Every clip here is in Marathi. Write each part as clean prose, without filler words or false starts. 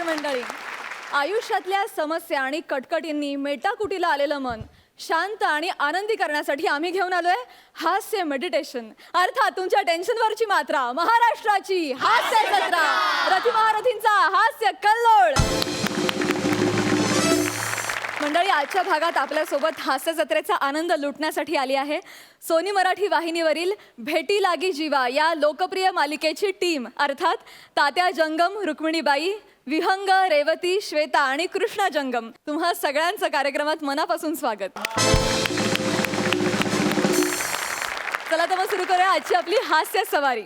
मंडळी, आयुष्यातल्या समस्या आणि कटकटींनी मेटाकुटीला आलेलं मन शांत आणि आनंदी करण्यासाठी आम्ही घेऊन आलोय हास्य मेडिटेशन. अर्थात तुमच्या टेन्शनवरची मात्रा, महाराष्ट्राची हास्य जत्रा, रथी महारथींचा हास्य कल्लोळ. मंडळी, आजच्या भागात आपल्यासोबत हास्य जत्रेचा आनंद लुटण्यासाठी आली आहे सोनी मराठी वाहिनीवरील भेटी लागी जीवा या लोकप्रिय मालिकेची टीम. अर्थात तात्या जंगम, रुक्मिणीबाई, विहंग, रेवती, श्वेता आणि कृष्णा जंगम. तुम्हा सगळ्यांचं कार्यक्रमात मनापासून स्वागत. चला तर मग सुरू करूया आजची आपली हास्य सवारी.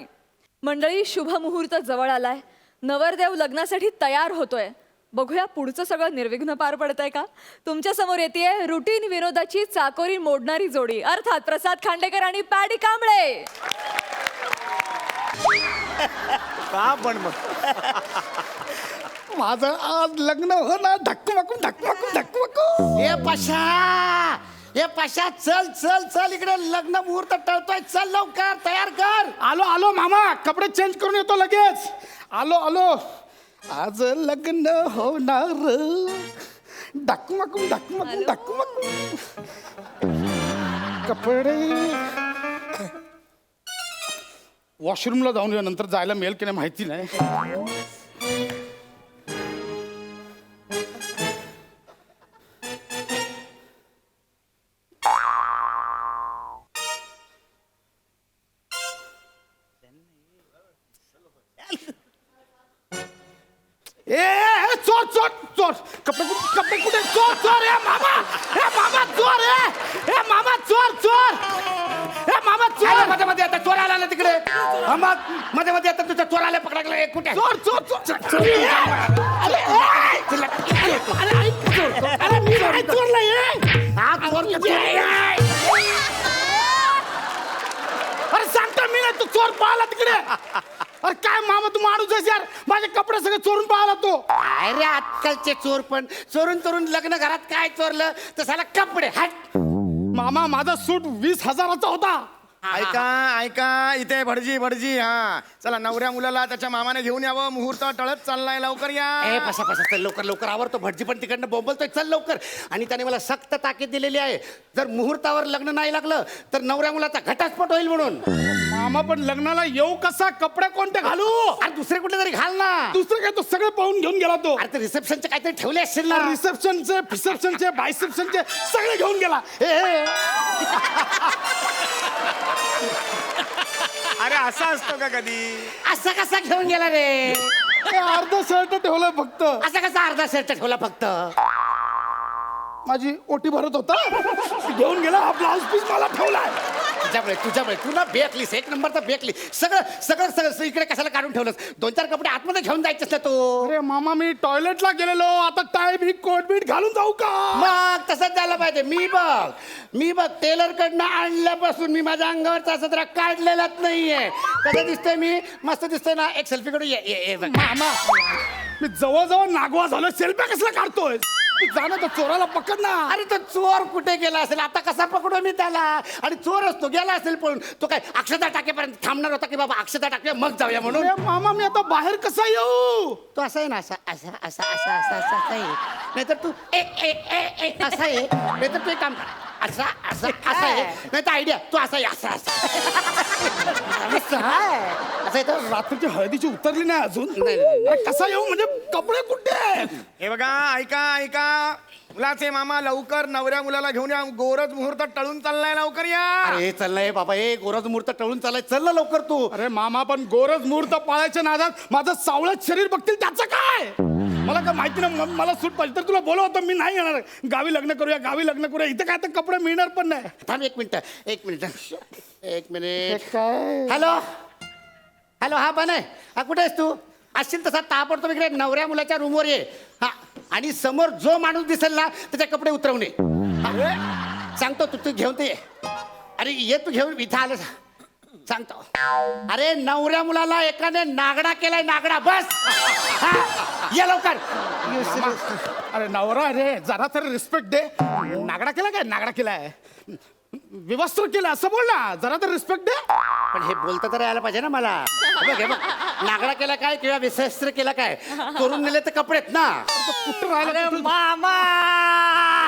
मंडळी, शुभ मुहूर्त जवळ आलाय. नवरदेव लग्नासाठी तयार होतोय. बघूया पुढचं सगळं निर्विघ्न पार पडतंय का. तुमच्या समोर येते रुटीन विनोदाची चाकोरी मोडणारी जोडी. अर्थात प्रसाद खांडेकर आणि पॅडी कांबळे. का पण मग माझं आज लग्न हो ना. धक्कमकू धक्कमकू धक्कमकू. ये पशा चल चल चल इकडे लग्न मुहूर्त टळतोय. चल लवकर तयार कर. आलो आलो मामा, कपडे चेंज करून येतो लगेच. आलो आलो. आज लग्न होणार. धक्कमकू धक्कमकू धक्कमकू. कपडे वॉशरूमला जाऊन या, नंतर जायला मिळेल की नाही माहिती नाही. ए चोर चोर चोर. कपडे कुठे? चोर चोर. ए मामा चोर. ए मामा चोर चोर. ए मामा चोर. मध्ये मध्ये आता चोर आला ना तिकडे. मध्ये मध्ये आता तुझा चोर आला पकडायला. कुठे चोर चोर चोर. अरे मी नाही चोरला. अरे सांगतो मी नाही, तू चोर पाहिला तिकडे. अरे काय मामा, तू माणूस आहेस यार. माझे कपडे सगळे चोरून पाहिला तो. अरे आजकालचे चोर पण चोरून चोरून लग्न घरात काय चोरलं तर साला कपडे. हट मामा, माझा सूट 20,000चा होता. ऐका ऐका, इथे भटजी भटजी. हा चला, नवऱ्या मुलाला त्याच्या मामाने घेऊन यावं. मुहूर्त टळत चाललाय, लवकर या. ए पसा पसा चल लवकर लवकर आवरतो. भटजी पण तिकडनं बोंबलतोय. चल लवकर. आणि त्याने मला सक्त ताकीद दिलेली आहे, जर मुहूर्तावर लग्न नाही लागलं तर नवऱ्या मुलाचा घटस्फोट होईल म्हणून. मामा पण लग्नाला येऊ कसा? कपडे कोणते घालू? अरे दुसरे कुठले तरी घाल ना. दुसरं काय, तो सगळं पाहून घेऊन गेला तो. अरे ते रिसेप्शनचे काहीतरी ठेवले असतील ना. रिसेप्शनचे, फिसेप्शनचे, बायसेप्शनचे सगळे घेऊन गेला. अरे असं असतं का कधी? असं कसा घेऊन गेला रे? अर्ध शर्ट ठेवलंय फक्त. असा कसा अर्धा शर्ट ठेवला फक्त? माझी ओटी भरत होता, घेऊन गेला. हा ब्लाउज पीस मला ठेवलाय. तुझ्यामुळे तू ना बेकलीस. एक नंबरचा बेकली. सगळं सगळं सगळं इकडे कशाला काढून ठेवलंस? 2-4 कपडे आतमध्ये घेऊन जायचेस ना तू. अरे मामा, मी टॉयलेटला गेलेलो. आता टाय बीट कोट बीट घालून जाऊ का? मग तसंच झालं पाहिजे. मी बघ टेलर कडनं आणल्यापासून मी माझ्या अंगावरचा असं जरा काढलेलाच नाहीये. कसं दिसतोय मी? मस्त दिसतोय ना. एक सेल्फी कडून ये बघ. मामा, मी जवळजवळ नागवा झालो. सेल्फ्या कसला काढतोय? तू जाणं, तर चोराला पकड ना. अरे तो चोर कुठे गेला असेल? आता कसा पकडू मी त्याला? आणि चोर असतो गेला असेल पण तो काय अक्षता टाकेपर्यंत थांबणार होता की बाबा अक्षता टाके मग जाऊया म्हणून? अरे मामा, मी आता बाहेर कसा येऊ? तो असा आहे ना. असा आहे. नाहीतर तू असा आहे. नाहीतर तू एक काम कर. असा आहे. नाही तर आयडिया तू असा आहे. असं आहे तर रात्रीची हळदीची उतरली नाही अजून. नाही. अरे कसा येऊ म्हणजे? कपडे कुठे? हे बघा, ऐका ऐका, मुलाचे मामा लवकर नवऱ्या मुलाला घेऊन या. गोरज मुहूर्त टळून चाललाय, लवकर या. अरे चाललंय बाबा. गोरज मुहूर्त टळून चाललाय. चल ना लवकर तू. अरे मामा, पण गोरज मुहूर्त पाळायच्या नादात माझं सावळत शरीर बघतील त्याचं काय? मला काय माहिती नाही. मला सूट पाहिजे तर तुला बोलव होतं. मी नाही येणार. गावी लग्न करूया. इथं काय तर कपडे मिळणार पण नाही. थांब एक मिनिट. काय? हॅलो हा बन आहे. हा कुठे आहेस तू? असशील तसा ताबडतोब इकडे नवऱ्या मुलाच्या रूमवर ये. हा, आणि समोर जो माणूस दिसेल ना त्याचे कपडे उतरवणे. सांगतो तू घेऊन ते ये. अरे ये तू घेऊन. इथं आलं सांगतो. अरे नवऱ्या मुलाला एकाने नागडा केलाय. नागडा. बस. ये लवकर. अरे नवरा रे, जरा तरी रिस्पेक्ट दे. नागडा केला काय? नागडा केलाय. विवस्त्र केलं असं बोल ना, जरा तर रिस्पेक्ट दे. पण हे बोलता तर यायला पाहिजे ना मला. हे बघ नागडा केला काय किंवा विशस्त्र केला काय, करून नेले तर कपडेत ना. कुठं राहिला अरे कुठं? मामा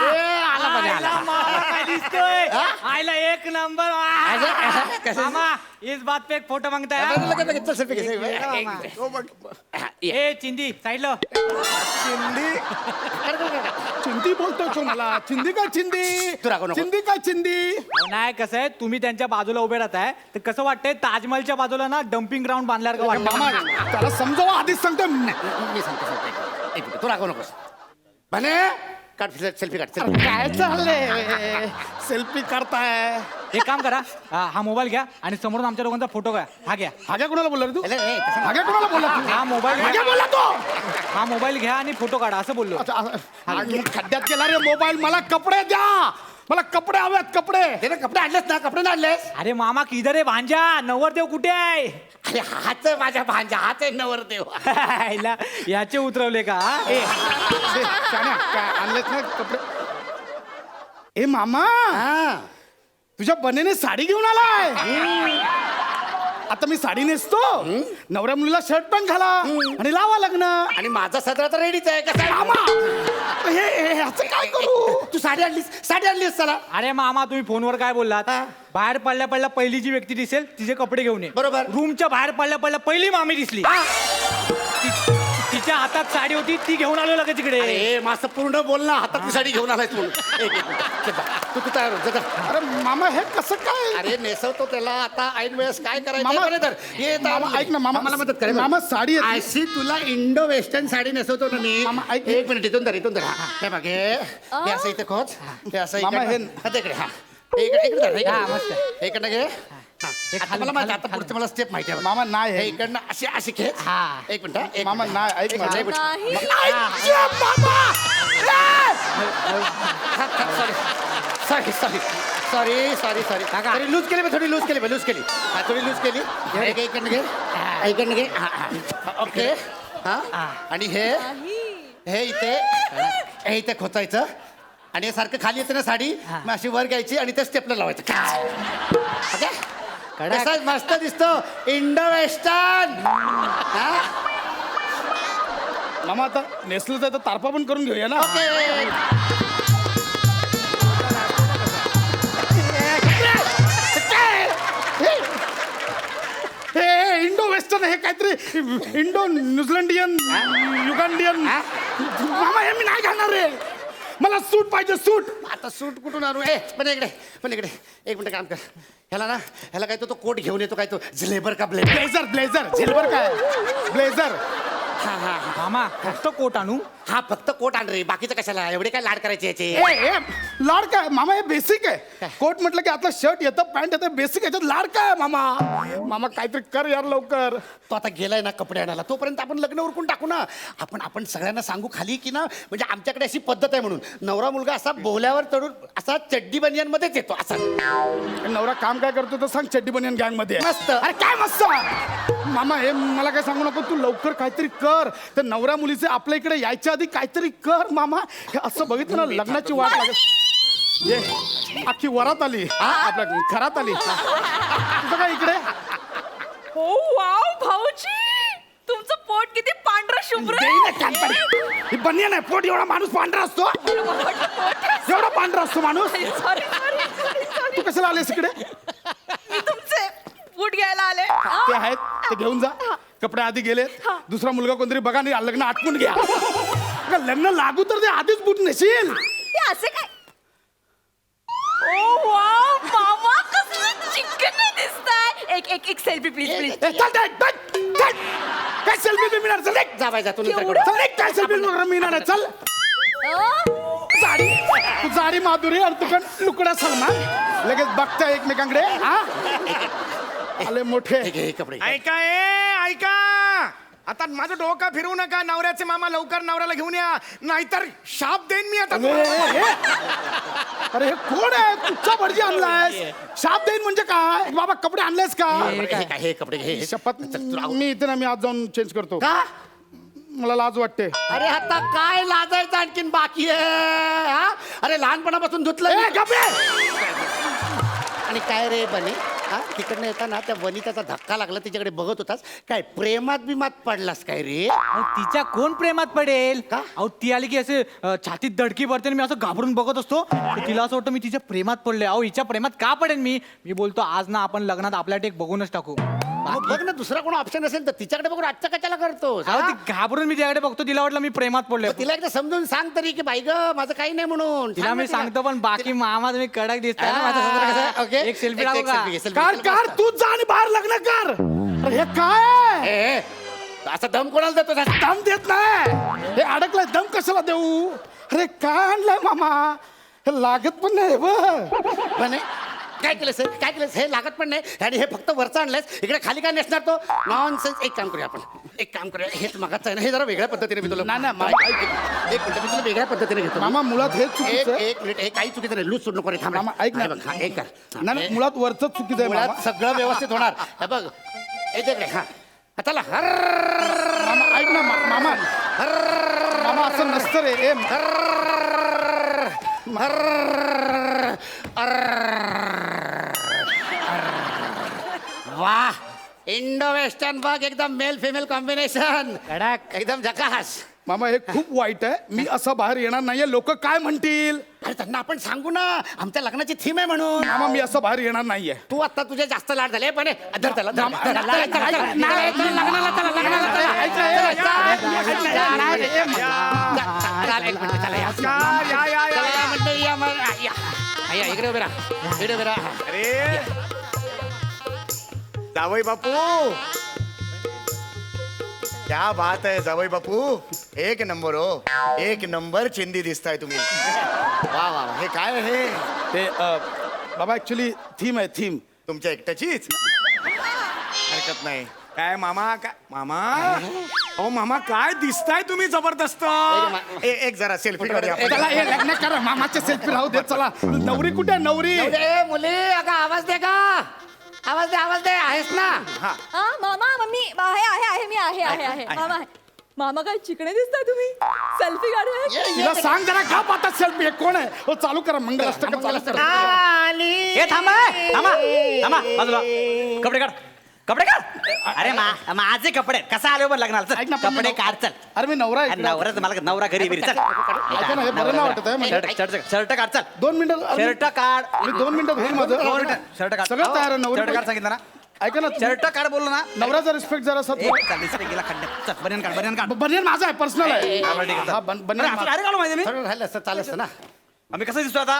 ए, आला पाहिजे, आयला आला. मामा काय दिसतोय आयला एक नंबर कसं? मामा इस बात पे एक फोटो मांगता है लगेच, लगेच, लगेच, चल, selfie घे, selfie. ये एक मामा. मिनिट. हो बघ. ए चिंदी साइड लो चिंदी बोलतोय तो मला. चिंदी काय चिंदी? तू रागवू नको. चिंदी काय चिंदी? नाही कसं आहे तुम्ही त्यांच्या बाजूला उभे राहताय तर कसं वाटतंय ताजमहलच्या बाजूला ना डम्पिंग ग्राउंड बांधल्यावर का मामा वाटतं त्याला समजावं आधीच सांगतो. मी सांगतो एक मिनिट, तू रागवू नकोस. म्हणे काढ सेल्फी काढ selfie. काय चाललंय? सेल्फी करताय? एक काम करा हा मोबाईल घ्या आणि समोरून आमच्या दोघांचा फोटो घ्या. हा घ्या हाग्या कोणाला बोलला रे तू? अरे, ए, तसं हाग्या कोणाला बोलला तू? हा मोबाईल हाग्या घ्या बोलला तो. हा मोबाईल घ्या आणि फोटो काढा असं बोललो अच्छा, खड्ड्यात गेला रे मोबाईल. मला कपडे द्या. मला कपडे हवेत, कपडे. ते ना कपडे आणलेस ना, कपडे नाही आणलेस. अरे मामा किधर आहे भांजा नवरदेव कुठे आहे अरे हाच आहे माझ्या भांजा, हाच आहे नवरदेव. आईला, याचे उतरवले का हा? ए, शाण्या, काय आणलेत ना कपडे? ए मामा, हा. तुझ्या बनेने साडी घेऊन आलाय. आता मी साडी नेसतो, नवऱ्या मुलीला शर्ट पॅन्ट घाला आणि लावा लग्न. आणि माझा सदरा तर रेडीच आहे. कसा मामा, हे ह्याचं काय करू? तू साडी आणलीस चला. अरे मामा तुम्ही फोनवर काय बोललात हा. बाहेर पडल्या पडल्या पहिली जी व्यक्ती दिसेल तिचे कपडे घेऊन ये बरोबर. रूमच्या बाहेर पडल्या पडल्या पहिली मामी दिसली तिच्या हातात साडी होती ती घेऊन आलो लगेच तिकडे अरे माझं पूर्ण बोल ना, हातात साडी घेऊन आलाय तू. एक मिनिट. चल जा. तू तयार हो, जा. अरे मामा, हे कसं काय? अरे नेसवतो त्याला आता ऐन वेळेस काय करायचं मामा, बरं तर ये मामा, ऐक ना, मामा. मला मदत कर. मामा, साडी येते. अशी तुला इंडो वेस्टर्न साडी नेसवतो ना मी. मामा, ऐक. एक मिनिट इथून धर. हे बघ हे असं इथे खोच, हे असं मामा, इकडं. हे- हा, ते इकडे. हा इकडे धर, इकडे. हा, मस्त. इकडनं घे. हा. आता मला माहिती, आता पुढचं मला स्टेप माहिती आहे. मामा, नाही हे हे. इकडनं अशी खेच. हा. एक मिनिट हा, एक मामा, मिनिट. नाही, ऐक एक ना. मिनिट, एक मिनिट. सॉरी थोडी लूज केली हा, थोडी लूज केली. एक इकडनं घे. इकडनं घे. ओके. हा आणि हे इथे खोचायचं आणि हे सारखं खाली येते ना साडी, मग अशी वर घ्यायची आणि ते स्टेपला लावायचं. ओके. कसा मस्त दिसतो इंडो वेस्टर्न. मामा, आता नेसलं तर तारपा पण करून घेऊया ना. ओके. हे इंडो वेस्टर्न, हे काहीतरी इंडो न्यूझीलंडियन युगांडियन. मामा, हे मी नाही घालणार रे. मला सूट पाहिजे, सूट. आता सूट कुठून आणू? पण इकडे एक मिनिट काम कर. ह्याला काय तो कोट घेऊन येतो, काय तो झलेबर का ब्लेझर. ब्लेझर झेलवर काय? ब्लेझर. मामा फक्त कोट आणू हा फक्त कोट आण रे, बाकीचं कशाला एवढे काय लाड करायचे याचे. ए लाड काय मामा? हे बेसिक आहे. कोट म्हटलं की आतलं शर्ट येतं, पॅन्ट येतं, बेसिक याच्यात लाड काय मामा? मामा, काहीतरी कर यार लवकर. तो आता गेलाय ना कपडे आणायला, तोपर्यंत आपण लग्न उरकून टाकू ना. आपण सगळ्यांना सांगू खाली की ना, म्हणजे आमच्याकडे अशी पद्धत आहे म्हणून. नवरा मुलगा असा बोहल्यावर चढून असा चड्डी बनियान मध्येच येतो असा. नवरा काम काय करतो तर सांग. चड्डी बनियन गँग मध्ये आहे. मस्त. अरे काय मस्त? मामा, हे मला काय सांगू नको. तू लवकर काहीतरी कर. तर नवऱ्या मुलीचे आपल्या इकडे यायच्या आधी काहीतरी कर मामा. हे असं बघितलं ना, लग्नाची वाट लागत. ये अख्खी वरात आली, आपल्या घरात आली. तुझं काय इकडे? हो वाव भाऊजी, तुमचं पोट किती पांढरं शुभ्र देई ना कानपडी. ही बनियन आहे. पोट एवढा माणूस पांढरा असतो? एवढा पांढरा असतो माणूस? तू कशाला आलेस इकडे? मी तुमचे बूट घ्यायला आले. ते आहेत, ते घेऊन जा. कपडे आधी गेले. दुसरा मुलगा कोणतरी बघा, नाही लग्न आटपून घ्या. अगं, लग्न लागू तर ते आधीच बूट नेशील. ते असे काय? ओ वाव मामा, कसलं चिकन दिसताय. एक सेल्फी प्लीज ए, चल, चल. काय सेल्फी मिळणार? चल एक. जा बाई, जा तू चल एक. काय सेल्फी मिळणार आहे? चल. जाडी माधुरी आणि तुकन लुकड्या सलमान लगेच बघता एकमेकांकडे. हा आले मोठे. हे कपडे ऐका आता माझं डोकं फिरवू नका. नवऱ्याचे मामा लवकर नवऱ्याला घेऊन या, नाहीतर शाप देईन मी आता. अरे हे कोण आहे? कुठचा भटजी आणलायस? शाप देईन म्हणजे काय? बाबा कपडे आणलेस का? हे कपडे घे. शपथ, मी इथे ना, मी आज जाऊन चेंज करतो. का? मला लाज वाटते. अरे आता काय लाजायचं आणखीन बाकी आहे? हा? अरे लहानपणापासून धुतलं. ए, गप्प रे! आणि काय रे बने हा तिकडनं येताना त्या वनिताचा धक्का लागला तिच्याकडे बघत होतास काय प्रेमात बिमात पडलास काय रे अहो, तिच्या कोण प्रेमात पडेल का? अहो ती आली की असे छातीत धडकी पडते आणि मी असं घाबरून बघत असतो तर तिला असं वाटतं मी तिच्या प्रेमात पडले. अहो हिच्या प्रेमात का पडेन मी बोलतो आज ना आपण लग्नात आपल्या टेक बघूनच टाकू. मग बघ ना दुसरा कोण ऑप्शन असेल तर तिच्याकडे बघून आजच्या कशाला करतोस अहो हा? ती घाबरून मी तिच्याकडे बघतो तिला वाटलं मी प्रेमात पडले. मग तिला एकदा समजून सांग तरी की बाई ग माझं काही नाही म्हणून तिला सांग मी ना तिला. सांगतो पण बाकी मामा तुम्ही कडक दिसताय ना हा, माझ्यासमोर कसं. ओके. एक सेल्फी टाकू एक का? selfie घे, selfie कार घे. कार तूच जा आणि बाहेर लग्न कर. अरे हे काय ए, असा दम कोणाला देतो दम देत नाही हे अडकलाय दम कशाला देऊ. अरे काय आणलंय मामा हे लागत पण नाही बघ. पण काय केलं सर काय केलं हे लागत पण नाही आणि हे फक्त वरचं आणलंयस इकडे खाली काय नेसणार तो नॉनसेन्स. एक काम करूया आपण एक काम करूया हेच मागाचं आहे ना हे जरा वेगळ्या पद्धतीने मी तुला नाही, नाही, मामा, एक मिनिट मी तुला वेगळ्या पद्धतीने घेतो मामा मुळात हेच एक चुकीचं आहे. एक मिनिट हे काही चुकीचं नाही लूज सोड नको रे थांब मामा, ऐक ना. हा, बघ, हा, एक कर नाही नाही, मुळात वरच चुकीचं आहे मुळात मामा. सगळं व्यवस्थित होणार हे बघ हे देख रे हा चला हर मामा ऐक ना मामा मामा असं नसतं रे ए वाह इंडो वेस्टर्न बघ एकदम मेल फिमेल कॉम्बिनेशन कडक. एकदम झकास मामा हे खूप वाईट आहे मी असं बाहेर येणार नाहीये लोक काय म्हणतील. अरे त्यांना आपण सांगू ना आमच्या लग्नाची थीम आहे म्हणून मामा मी असं बाहेर येणार नाहीये. तू आता तुझे जास्त लाड झाले पण धर त्याला धर, मामा, धर, चला, चला, चला, चला, चला, चला, लग्नाला चला, लग्नाला चला. ऐक ना, चला, ऐक ना, चला, ऐक ना, चला, ऐक ना, चला, ऐक ना, चला, एक मिनिट, चला, या. चला, या म्हणते, या, या, इकडे उभे राहा इकडे उभे राहा अरे जावई बापू क्या बात है जावई बापू एक नंबर हो एक नंबर चिंदी दिसताय तुम्ही वा वा वा. हे काय आहे ते बाबा ऍक्च्युली थीम आहे थीम. तुमच्या एकट्याचीच हरकत नाही काय मामा काय मामा अहो मामा काय दिसताय तुम्ही जबरदस्त एक जरा सेल्फी काढूया आपण. चला हे लग्न करा मामाच्या सेल्फी राहू दे चला. नवरी कुठे आहे, नवरी ए, मुली अगं आवाज दे का आवाज दे आहेस ना हा हा मामा मम्मी आहे मी आहे मामा आहे. मामा काय चिकणे दिसताय तुम्ही सेल्फी काढूया. ये, ये, तिला सांग जरा का पाहता सेल्फी कोण आहे हो चालू करा मंगलाष्टक चालू करा. ए थांबा थांबा बाजूला कपडे काढ अरे माझे कपडे कसा आले बरं लग्नाला ऐक ना, चल पण कपडे मी- काढ चल अरे मी नवरा आहे अरे इकडे. नवरा मला नवरा घरी बिरी चल ऐका ना, हे बरं नाही वाटत आहे मला. शर्ट काढ चल 2 मिनिटं अरे, शर्ट काढ मी 2 मिनिटात होईल माझं. शर्ट काढ सगळं तयार आहे शर्ट काढ नवरी. सांगितलं ना ऐका ना शर्ट काढ बोललो ना नवऱ्याचा रिस्पेक्ट जरा सत एक चालीस गेला खड्ड्यात चल बनियन काढ बनियन माझा आहे पर्सनल आहे. हा, बरं, ठीक आहे, चल. हा, बनियन अरे, माझा. अरे काढू माहिती मी थोडं राहिलं असतं चालत असतं ना आम्ही कसं दिसतो आता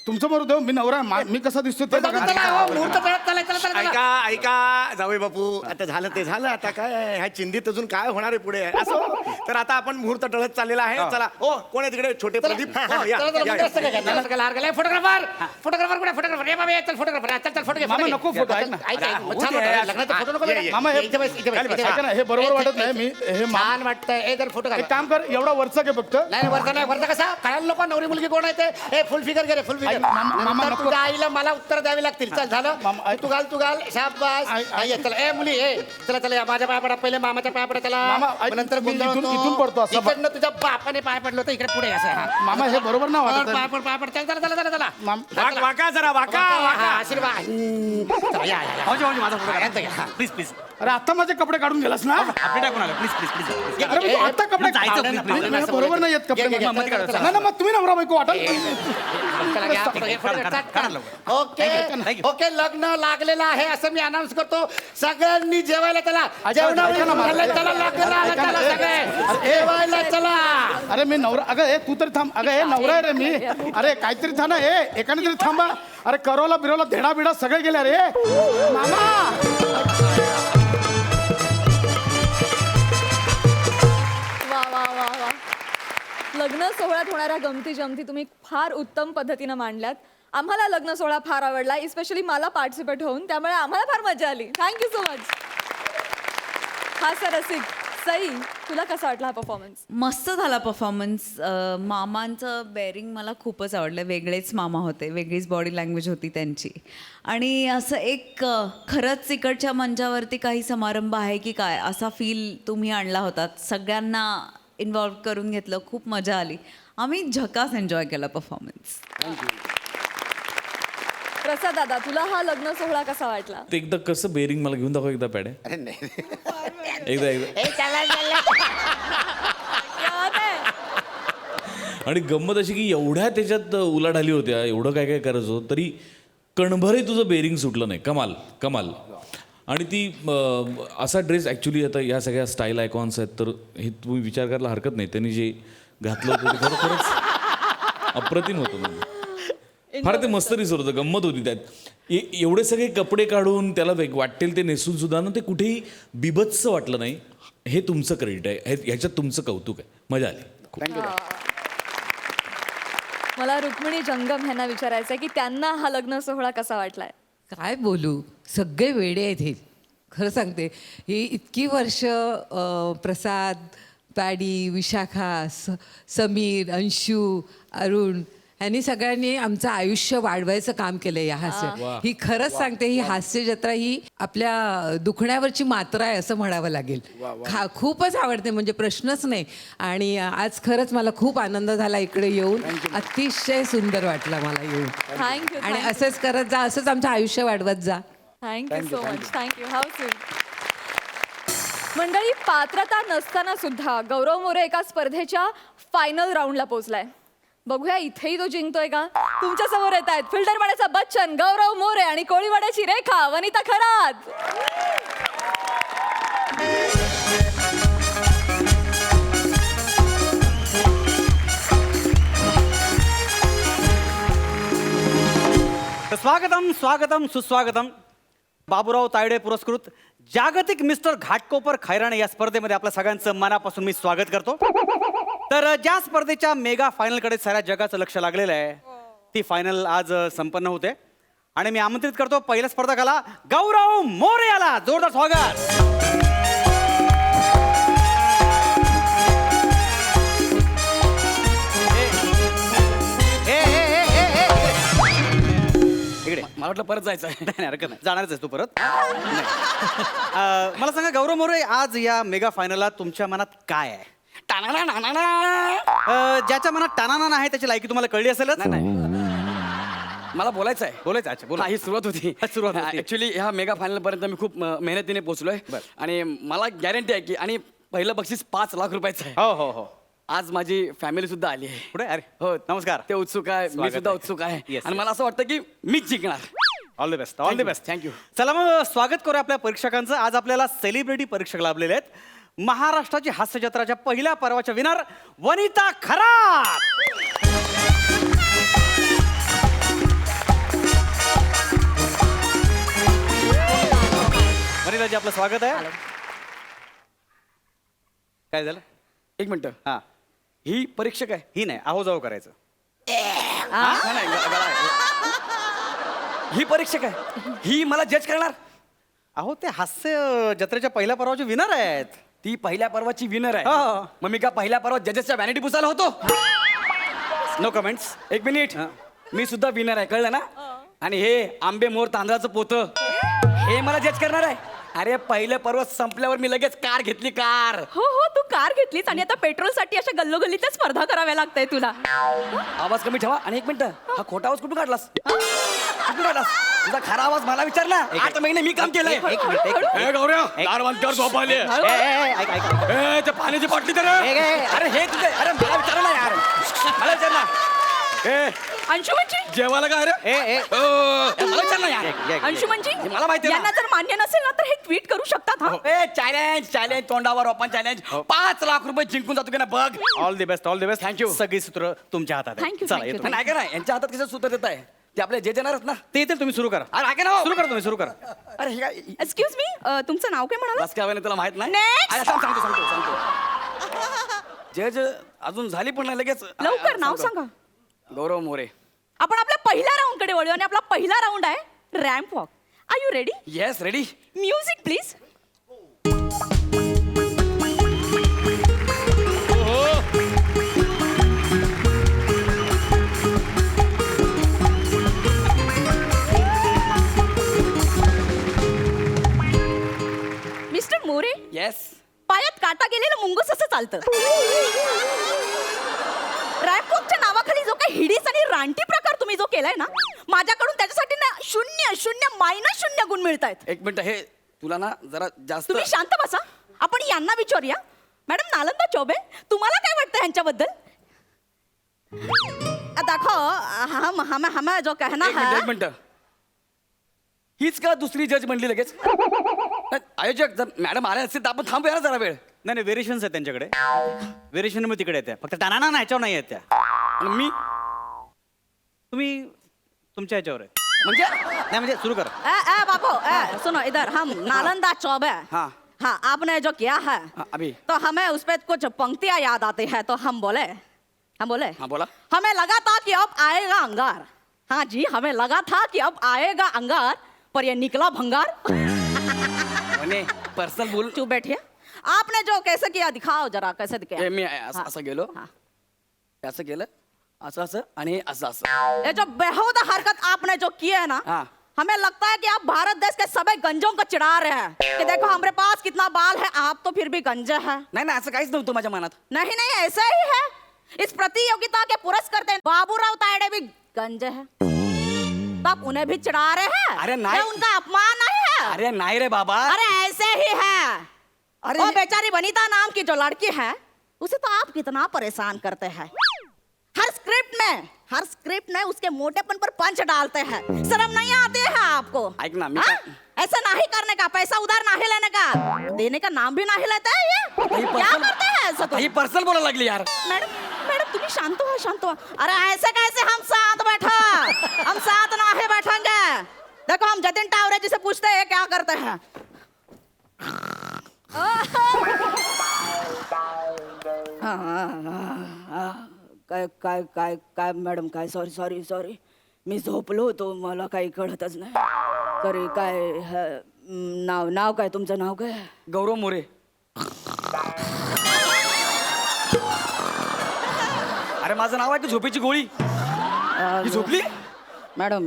तुमचं बरोबर देऊ, मी नवरा आहे. मी कसा दिसतो ते बघा. चला, हो, मुहूर्त टळत चालाय, चला, चला, चला. ऐका जावई बापू आता झालं ते झालं आता काय ह्या चिंधीत अजून काय होणार आहे पुढे असं तर आता आपण मुहूर्त टळत चाललेला आहे चला ओ कोण आहे तिकडे छोटे प्रदीप हो, या, चला, चला, या, मुहूर्त असतं या. काय? चला, चला, हार घालाय. फोटोग्राफर कुठे फोटोग्राफर ए बाबा ये, चल फोटोग्राफर चल चल फोटो घे मामा, फोटो घे. नको फोटो, ऐक ना. ऐक, ऐक, होऊ छान दे. वाटतं. लग्नाचा फोटो नको ये, बघा. ये. मामा, हे- इथे बस, इथे बस, इथे ऐका ना, हे बरोबर वाटत नाही. मी हे छान वाटतंय ए जर फोटो एक काम कर एवढा वरचा घे फक्त. नाही वरचा कसा कळायला नको नवरी मुलगी कोण आहे ते ए फुल फिगर घे रे फुल फिगर ऐक, मामा, नको. तुझ्या आईला मला उत्तर द्यावी लागतील चल झालं मामा, ऐक. तू घाल शाबास ये, चला ए मुली ए चला चला या माझ्या पाया पडा पहिले मामाच्या पाया पडा चला मामा, ऐक, मग नंतर मी गोंधळ इथून- होतो. इथून पडतो असं. इकडनं तुझ्या बापाने पाय पडलं होतं इकडे पुढे असं हा. मामा हे बरोबर नाही वाटत पाय आहे. पड पाय पड चला चला चला चला माम- वाका जरा वाका हा, आशीर्वाद चला, या, या, या. माझा फोटो यांचं घ्या, हा. प्लीज प्लीज अरे आता माझे कपडे काढून गेलास ना. आपले टाकून आलो प्लीज प्लीज प्लीज अरे मी आता कपडे जायचं, नाही, please, please. नाही, बरोबर नाही आहेत कपडे घे, घे, माझे. चला, चला, नाही ना मग तुम्ही नवरा बायको वाटत चला, घ्या, फोटो घे, फोटो घे, काढा, चल, काढा चल. लवकर. Okay Thank you. ओके लग्न लागलेलं आहे असं मी अनाऊन्स करतो सगळ्यांनी जेवायला चला ऐका जेवणावळी ना, माझं- झालं, चला लग्न आलं, ऐका ना, चला ए, सगळे जेवायला चला अरे मी नवरा अगं हे तू तरी थांब अगं हे नवरा आहे रे मी. अरे काहीतरी थांब ना हे एकाने तरी थांबा. अरे करवला बिरवला धेडा बिडा सगळे गेले रे मामा. वा लग्न सोहळ्यात होणाऱ्या गमती जमती तुम्ही फार उत्तम पद्धतीनं मांडल्यात. आम्हाला लग्न सोहळा फार आवडला इस्पेशली मला पार्टिसिपेट होऊन त्यामुळे आम्हाला फार मजा आली. Thank you so much. हा सर रसिक सई तुला कसा वाटला हा परफॉर्मन्स? मस्त झाला परफॉर्मन्स. मामांचं बेअरिंग मला खूपच आवडलं. वेगळेच मामा होते, वेगळीच बॉडी लँग्वेज होती त्यांची. आणि असं एक खरंच इकडच्या मंचावरती काही समारंभ आहे की काय असा फील तुम्ही आणला होतात. सगळ्यांना इन्व्हॉल्व करून घेतलं, खूप मजा आली. आम्ही झकास एन्जॉय केला परफॉर्मन्स. प्रसाद दादा, तुला हा लग्न सोहळा कसा वाटला? ते एकदा कसं बेरिंग मला घेऊन दाखव एकदा पॅडे अरे नाही एकदा ए, चला, चला. क्या बात आहे. आणि गंमत अशी की एवढ्या त्याच्यात उलाढाली होत्या, एवढं काय काय करायचं होतं, तरी कणभरही तुझं बेरिंग सुटलं नाही. कमाल कमाल. आणि ती असा ड्रेस ॲक्च्युली आता या सगळ्या स्टाईल आयकॉन्स आहेत, तर हे तुम्ही विचार करायला हरकत नाही. त्यांनी जे घातलं होतं ते खरोखरच अप्रतिम होतं. म्हणजे फार ते मस्त दिसत होतं, गंमत होती त्यात. एवढे सगळे कपडे काढून त्याला वाटेल ते नेसून सुद्धा ना ते कुठेही बिभत्स वाटलं नाही. हे तुमचं क्रेडिट आहे, ह्याच्यात तुमचं कौतुक आहे. मजा आली. थँक्यू मला रुक्मिणी जंगम ह्यांना विचारायचं आहे की त्यांना हा लग्न सोहळा कसा वाटलाय? काय बोलू, सगळे वेडे आहेत हे. खरं सांगते, ही इतकी वर्ष प्रसाद, पॅडी, विशाखा, समीर, अंशू, अरुण ह्यांनी सगळ्यांनी आमचं आयुष्य वाढवायचं काम केलं या हास्य. ही खरंच सांगते, ही हास्य जत्रा ही आपल्या दुखण्यावरची मात्रा आहे असं म्हणावं लागेल. खूपच आवडते, म्हणजे प्रश्नच नाही. आणि आज खरंच मला खूप आनंद झाला इकडे येऊन. अतिशय सुंदर वाटलं मला येऊन. थँक्यू. आणि असंच करत जा, असंच आमचं आयुष्य वाढवत जा. Thank you so much. Thank you. How sweet. मंडळी, पात्रता नसताना सुद्धा गौरव मोरे एका स्पर्धेच्या फायनल राऊंडला पोहोचलाय. बघूया इथेही तो जिंकतोय का? तुमच्या समोर येत आहेत फिल्टरवाड्याचा बच्चन गौरव मोरे आणि कोळीवाड्याची रेखा वनिता खरात. स्वागतम स्वागतम सुस्वागतम. बाबूराव तायडे पुरस्कृत जागतिक मिस्टर घाटकोपर खैराणे या स्पर्धेमध्ये आपल्या सगळ्यांचं मनापासून मी स्वागत करतो. तर ज्या स्पर्धेच्या मेगा फायनलकडे साऱ्या जगाचं लक्ष लागलेलं आहे, ती फायनल आज संपन्न होते. आणि मी आमंत्रित करतो पहिल्या स्पर्धकाला, गौरव मोरे याला. जोरदार स्वागत. मला वाटलं परत जायचं आहे. नाही हरकत नाही, जाणारच आहेस तू परत. मला सांगा गौरव मोरे, आज या मेगा फायनलला तुमच्या मनात काय आहे? टाणाना नाना. ज्याच्या मनात टाणाना आहे त्याची लायकी तुम्हाला कळली असेलच. मला बोलायचं आहे. बोलायचं. अच्छा बोला. ही सुरुवात होती. सुरुवात होती. ऍक्च्युली ह्या मेगा फायनल पर्यंत मी खूप मेहनतीने पोहोचलोय. आणि मला गॅरंटी आहे की, आणि पहिलं बक्षीस 5 लाख रुपयाचं आहे. हो हो हो. आज माझी फॅमिली सुद्धा आली आहे. पुढे अरे हो नमस्कार. ते उत्सुक आहे, मी स्वागत सुद्धा आहे. उत्सुक आहे. Yes, आणि yes. मला असं वाटतं की मीच जिंकणार. All the best. All the best. Thank you. चला मग स्वागत करूया आपल्या परीक्षकांचं. आज आपल्याला सेलिब्रिटी परीक्षक लाभलेले आहेत. महाराष्ट्राची हास्य जत्राच्या पहिल्या पर्वाच्या विनर वनिता खरात. वनिताजी आपलं स्वागत आहे. काय झालं? एक मिनिट. हा, ही परीक्षक आहे? ही नाही, आहो जाऊ करायचं. नाही, नाही, गळा आहे. ही परीक्षक आहे? ही मला जज करणार? अहो ते हास्य जत्रेच्या पहिल्या पर्वाचे विनर आहेत. ती पहिल्या पर्वाची विनर आहे? हो. मग मी का पहिल्या पर्वात जजेसच्या व्हॅनिटी पुसायला होतो? No comments. एक मिनिट. मी सुद्धा विनर आहे, कळलं ना? आणि हे आंबे मोर तांदळाचं पोतं, हे मला जज करणार आहे? अरे पहिलं पर्व संपल्यावर मी लगेच कार घेतली, कार. हो हो, तू कार घेतलीस आणि आता पेट्रोलसाठी अशा गल्लोगल्लीत स्पर्धा कराव्या लागताय तुला. आवाज कमी ठेवा. आणि एक मिनिट, हा खोटा आवाज कुठून काढलास? कुठून काढलास? तुझा खरा आवाज मला विचार ना. 8 महिने मी काम केलंय. एक मिनिट. ए, गौरव, दार बंद कर, झोप आली. ए, ते पाण्याची बाटली तर. अरे हे तुझे, अरे मला विचार ना यार, मला विचार ना. ए, अंशुमनजी, जेवायला काय रे? मला विचार ना यार. अंशुमनजी, हे मला माहिती आहे ना. यांना जर मान्य नसेल ना तर हे ट्विट करू शकतात. हा, ए, चॅलेंज चॅलेंज तोंडावर ओपन चॅलेंज. 5 लाख रुपये जिंकून जातो की ना बघ. All the best. All the best. Thank you. सगळी सूत्र तुमच्या हातात आहेत. Thank you, चला thank you. येतो. नाही का ना, यांच्या हातात कसं सूत्र देत आहे? ते आपले जे देणारच ना. ते येतील, तुम्ही सुरू करा. अरे ऐका ना. सुरू करा तुम्ही, सुरू करा. अरे हे काय? एक्सक्यूज मी, तुमचं नाव काय म्हणाला? बस काय तुला माहित नाही? Next. अरे, सांगतो. जज अजून झाली पण नाही लगेच. लवकर नाव सांगा. गौरव मोरे. आपण आपल्या पहिल्या राऊंड कडे वळूया आणि आपला पहिला राऊंड आहे ramp walk. Are you ready? Yes, ready. Music please. Mr More, yes. पायात काटा गेलेलं मुंगूस असं चालतं. रॅम्प वॉकच्या नावाखाली जो काही हिडीस आणि रानटी प्रकार तुम्ही जो केलाय ना, माझ्याकडून त्याच्यासाठी ना 0 गुण मिळत आहेत. एक मिनिट, हे तुला ना जरा जास्त. तुम्ही शांत बसा. आपण यांना विचारूया. मॅडम नालंदा चौबे, तुम्हाला काय वाटतं ह्यांच्याबद्दल? देखो हमें जो कहना एक मिनिट, है. एक मिनिट. हीच का दुसरी जज म्हणली लगेच? आयोजक, जर मॅडम आल्या असतील तर आपण थांबूया ना जरा वेळ. नाही नाही, व्हेरिएशन्स आहेत त्यांच्याकडे. व्हेरिएशन मग तिकडे येत्या, फक्त टाना ना ह्याच्यावर नाही येत त्या. आणि मी तुम्ही तुमच्या ह्याच्यावर आहे. म्हणजे नाही म्हणजे सुरू करा. ए बाबू, सुनो इधर. हम नालंदा चौबे. हाँ. हाँ, आपने जो किया है अभी तो हमें उस पर कुछ पंक्तियां याद आती है, तो हम बोले. हाँ, बोला. हमें लगा था कि अब आएगा अंगार. हाँ जी, हमें लगा था कि अब आएगा अंगार, पर ये निकला भंगार. पर्सनल बोल. चुप बैठिए. आपने जो कैसे किया दिखाओ जरा, कैसे किया. मी असं गेलो, हाँ. असं केलं, असं आणि असं. ये जो बेहुदा हरकत आपने जो की है ना, हाँ. हमें लगता है कि आप भारत देश के सभी गंजों को चिढ़ा रहे हैं कि देखो हमारे पास कितना बाल है, आप तो फिर भी गंजे हैं. नाही नाही, असं काहीच नव्हतं माझ्या मनात. नहीं नहीं, ऐसा ही है. इस प्रतियोगिता के पुरस्कर्ता बाबूराव तायडे भी गंजे हैं, तो आप उन्हें भी चिढ़ा रहे हैं. अरे नहीं. ये उनका अपमान नहीं है. अरे नाही रे बाबा. अरे ऐसे ही है. अरे वो बेचारी वनीता नाम की जो लड़की है, उसे तो आप कितना परेशान करते हैं. हर स्क्रिप्ट में उसके मोटेपन पर पंच डालते हैं. शर्म नहीं आती है आपको? ऐक ना, मी हाँ? ऐसा नहीं करने का, पैसा उधार नहीं लेने का, देने का नाम भी नहीं लेते हैं ये. क्या करते हैं ऐसा तो? ही पर्सनल बोलायला लागली यार. मैडम तुम्ही शांत हो, शांत हो. अरे ऐसे कैसे हम साथ बैठा? हम साथ नहीं बैठेंगे. देखो हम जतिन टावरे जी से पूछते हैं क्या करते हैं. काय काय काय काय मॅडम, काय सॉरी मी झोपलो तो, मला काही कळतच नाही. तरी काय नाव काय तुमचं? नाव काय? गौरव मोरे. अरे माझं नाव आहे की झोपेची गोळी? ही झोपली? मॅडम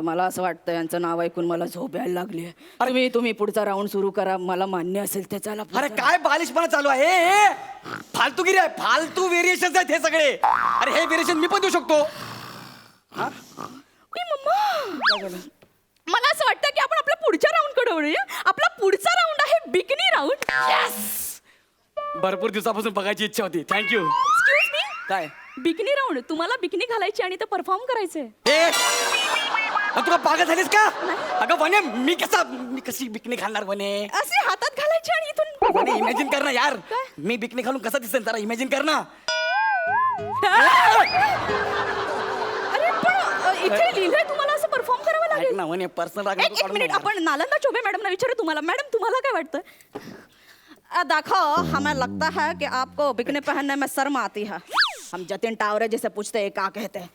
मला असं वाटतं यांचं नाव ऐकून मला झोप यायला लागली आहे. तुम्ही पुढचा राऊंड सुरू करा, मला मान्य असेल ते. चला. अरे काय बालिशपणा चालू आहे हे? फालतूगिरी आहे, फालतू व्हेरिएशन आहेत हे सगळे. अरे हे व्हेरिएशन मी पण देऊ शकतो. मला असं वाटतं की आपण आपल्या पुढच्या राऊंड कडे वळूया. आपला पुढचा राऊंड आहे बिकनी राऊंड. भरपूर दिवसापासून बघायची इच्छा होती. थँक्यू. Excuse me. काय? Bikini round. तुम्हाला बिकनी घालायची आणि ते परफॉर्म करायचंय. तुला पागल झालीस का? अगं वने, मी कशी बिकनी घालणार वने? असे हातात घालायची आणि इथून. वने इमॅजिन कर ना यार, मी बिकनी घालून कसा दिसेल जरा इमॅजिन कर ना. अरे पण इथे लिहिलंय तुम्हाला असं परफॉर्म करावं लागेल. ना वने पर्सनल राग एक मिनिट, आपण नालंदा चौबे मॅडमना विचारू. मॅडम तुम्हाला काय वाटतं? देखो हमें लगता है कि आपको बिकनी पहनने में शर्म आती है. हम जतिन टावरे जैसे पूछते हैं क्या कहते हैं.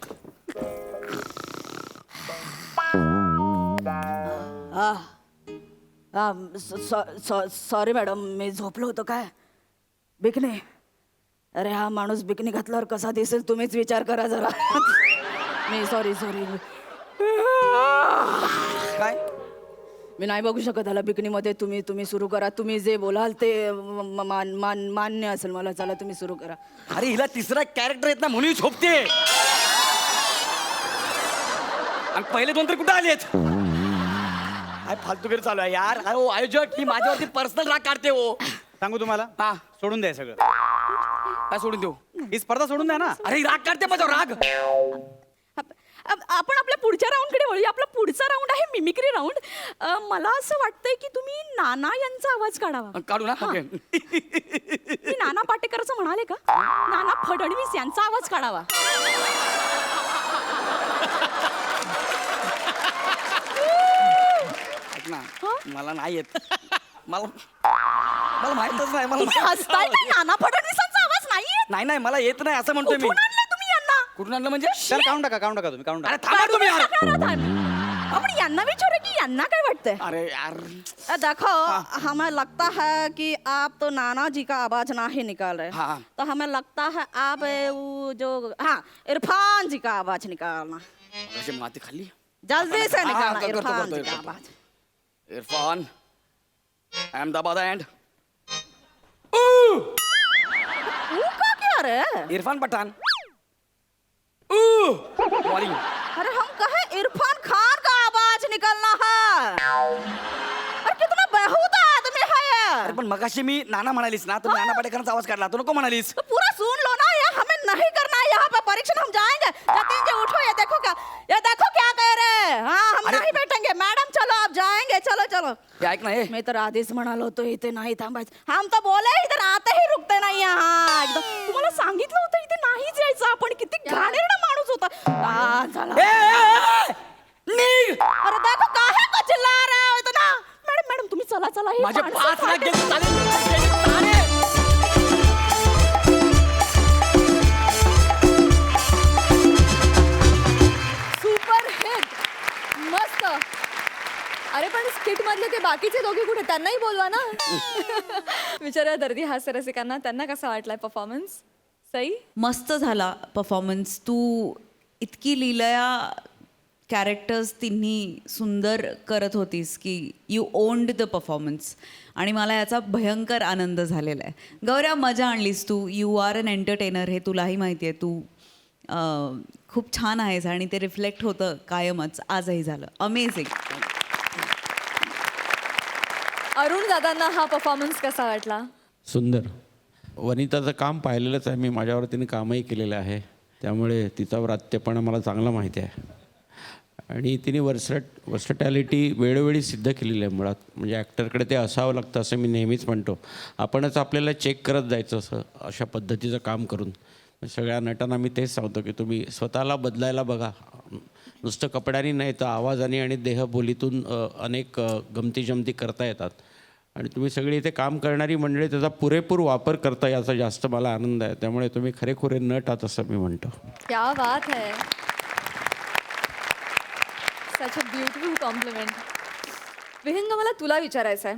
सॉरी मॅडम, मी झोपलो होतो काय. बिकनी, अरे हा माणूस बिकनी घातल्यावर कसा दिसेल तुम्हीच विचार करा जरा. मी सॉरी काय? मी नाही बघू शकत त्याला बिकनीमध्ये. तुम्ही सुरू करा. तुम्ही जे बोलाल ते मान्य असेल मला. चला तुम्ही सुरू करा. अरे हिला तिसरा कॅरेक्टर येत ना म्हणून झोपते. आणि पहिले दोन तर कुठे आलेत? काय फालतूगिरी चालू आहे यार. अरे आयोजक, ही माझ्यावरती पर्सनल राग काढते हो. सांगू तुम्हाला? हा. सोडून द्या हे सगळं. काय सोडून देऊ? ही स्पर्धा सोडून द्या ना. अरे ही राग काढते माझ्यावर राग. आपण आपल्या पुढच्या राऊंडकडे वळूया. आपला पुढचा राऊंड आहे मिमिक्री राऊंड. मला असं वाटतंय की तुम्ही नाना यांचा आवाज काढावा. काढू ना? ओके. मी नाना पाटेकर असं म्हणाले का? नाना फडणवीस यांचा आवाज काढावा. ऐक ना, मला नाही येत. मला माहितच नाही. तुम्ही हसताय काय? नाना फडणवीसांचा आवाज नाहीये? नाही मला येत नाही असं म्हणतोय मी. कुठून आणलं तुम्ही यांना? कुठून आणलं म्हणजे? तर काढून टाका तुम्ही, काढून अरे टाका. थांबा तुम्ही यार. आपण यांना विचारू की यांना काय वाटतंय. अरे यार, देखो हमें लगता है कि आप तो नाना जी का आवाज नहीं निकाल रहे. हाँ. तो हमें लगता है आप वो जो इरफान जी का आवाज निकालना. कशी माती खाल्ली. जल्दी से निकालना करतो, इरफान करतो, जी का करतो. आवाज. इरफान, अहमदाबाद एंड वो का क्या रे? इरफान पठान. बॉलिंग. अरे हम कहे पण मगाशी मी नाना म्हणालीस ना, तुम्ही नाना पाटेकरांचा आवाज काढला, तू नको म्हणालीस. तो पूरा सुन लो ना, ये हमें नहीं करना है यहाँ पे परीक्षण, हम जाएंगे. जतिन जी उठो, ये देखो क्या कह रहे हैं. हाँ, हम नहीं बैठेंगे मैडम, चलो आप जाएंगे, चलो चलो. हे ऐक ना, हे मी तर आधीच म्हणालो होतो इथे नाही थांबायचं. हम तो बोले इधर आते ही रुकते नाही यहाँ एकदम. तुम्हाला सांगितलं होतं इथे नाहीच यायचं आपण. किती घाणेरडा माणूस होता. चला. निघ! अरे देखो काहे को चिल्ला रहे हो इतना. मॅडम तुम्ही चला चला. हे माझे माणसं 5 लाख फाटेल. गेले, चालेल. सुपर हिट, मस्त. अरे पण स्किट मधले ते बाकीचे दोघे कुठे, त्यांनाही बोलवा ना. विचारा दर्दी हास्य रसिकांना, त्यांना कसा वाटलाय परफॉर्मन्स? सई? मस्त झाला परफॉर्मन्स. तू इतकी लीलया कॅरेक्टर्स तिन्ही सुंदर करत होतीस की यू ओन्ड द परफॉर्मन्स, आणि मला याचा भयंकर आनंद झालेला आहे. गौऱ्या, मजा आणलीस तू. यू आर अन एंटरटेनर, हे तुलाही माहिती आहे. तू खूप छान आहेस आणि ते रिफ्लेक्ट होतं कायमच, आजही झालं. अमेझिंग. अरुण दादांना हा परफॉर्मन्स कसा वाटला? सुंदर. वनिताचं काम पाहिलेलंच आहे मी, माझ्यावर तिने कामही केलेलं आहे, त्यामुळे तिचा व्रात्यपणा मला चांगला माहिती आहे. आणि तिने वर्सटॅलिटी वेळोवेळी सिद्ध केलेली आहे मुळात. म्हणजे ॲक्टरकडे ते असावं लागतं असं मी नेहमीच म्हणतो. आपणच आपल्याला चेक करत जायचं असं अशा पद्धतीचं काम करून. सगळ्या नटांना मी तेच सांगतो की तुम्ही स्वतःला बदलायला बघा. नुसतं कपड्यांनी नाही तर आवाजाने आणि देहबोलीतून अनेक गमती जमती करता येतात. आणि तुम्ही सगळी इथे काम करणारी मंडळी त्याचा पुरेपूर वापर करता याचा जास्त मला आनंद आहे. त्यामुळे तुम्ही खरेखुरे नट आहात असं मी म्हणतो. क्या बात है, सच अ ब्युटिफुल कॉम्प्लिमेंट. विहंग, मला तुला विचारायचं आहे,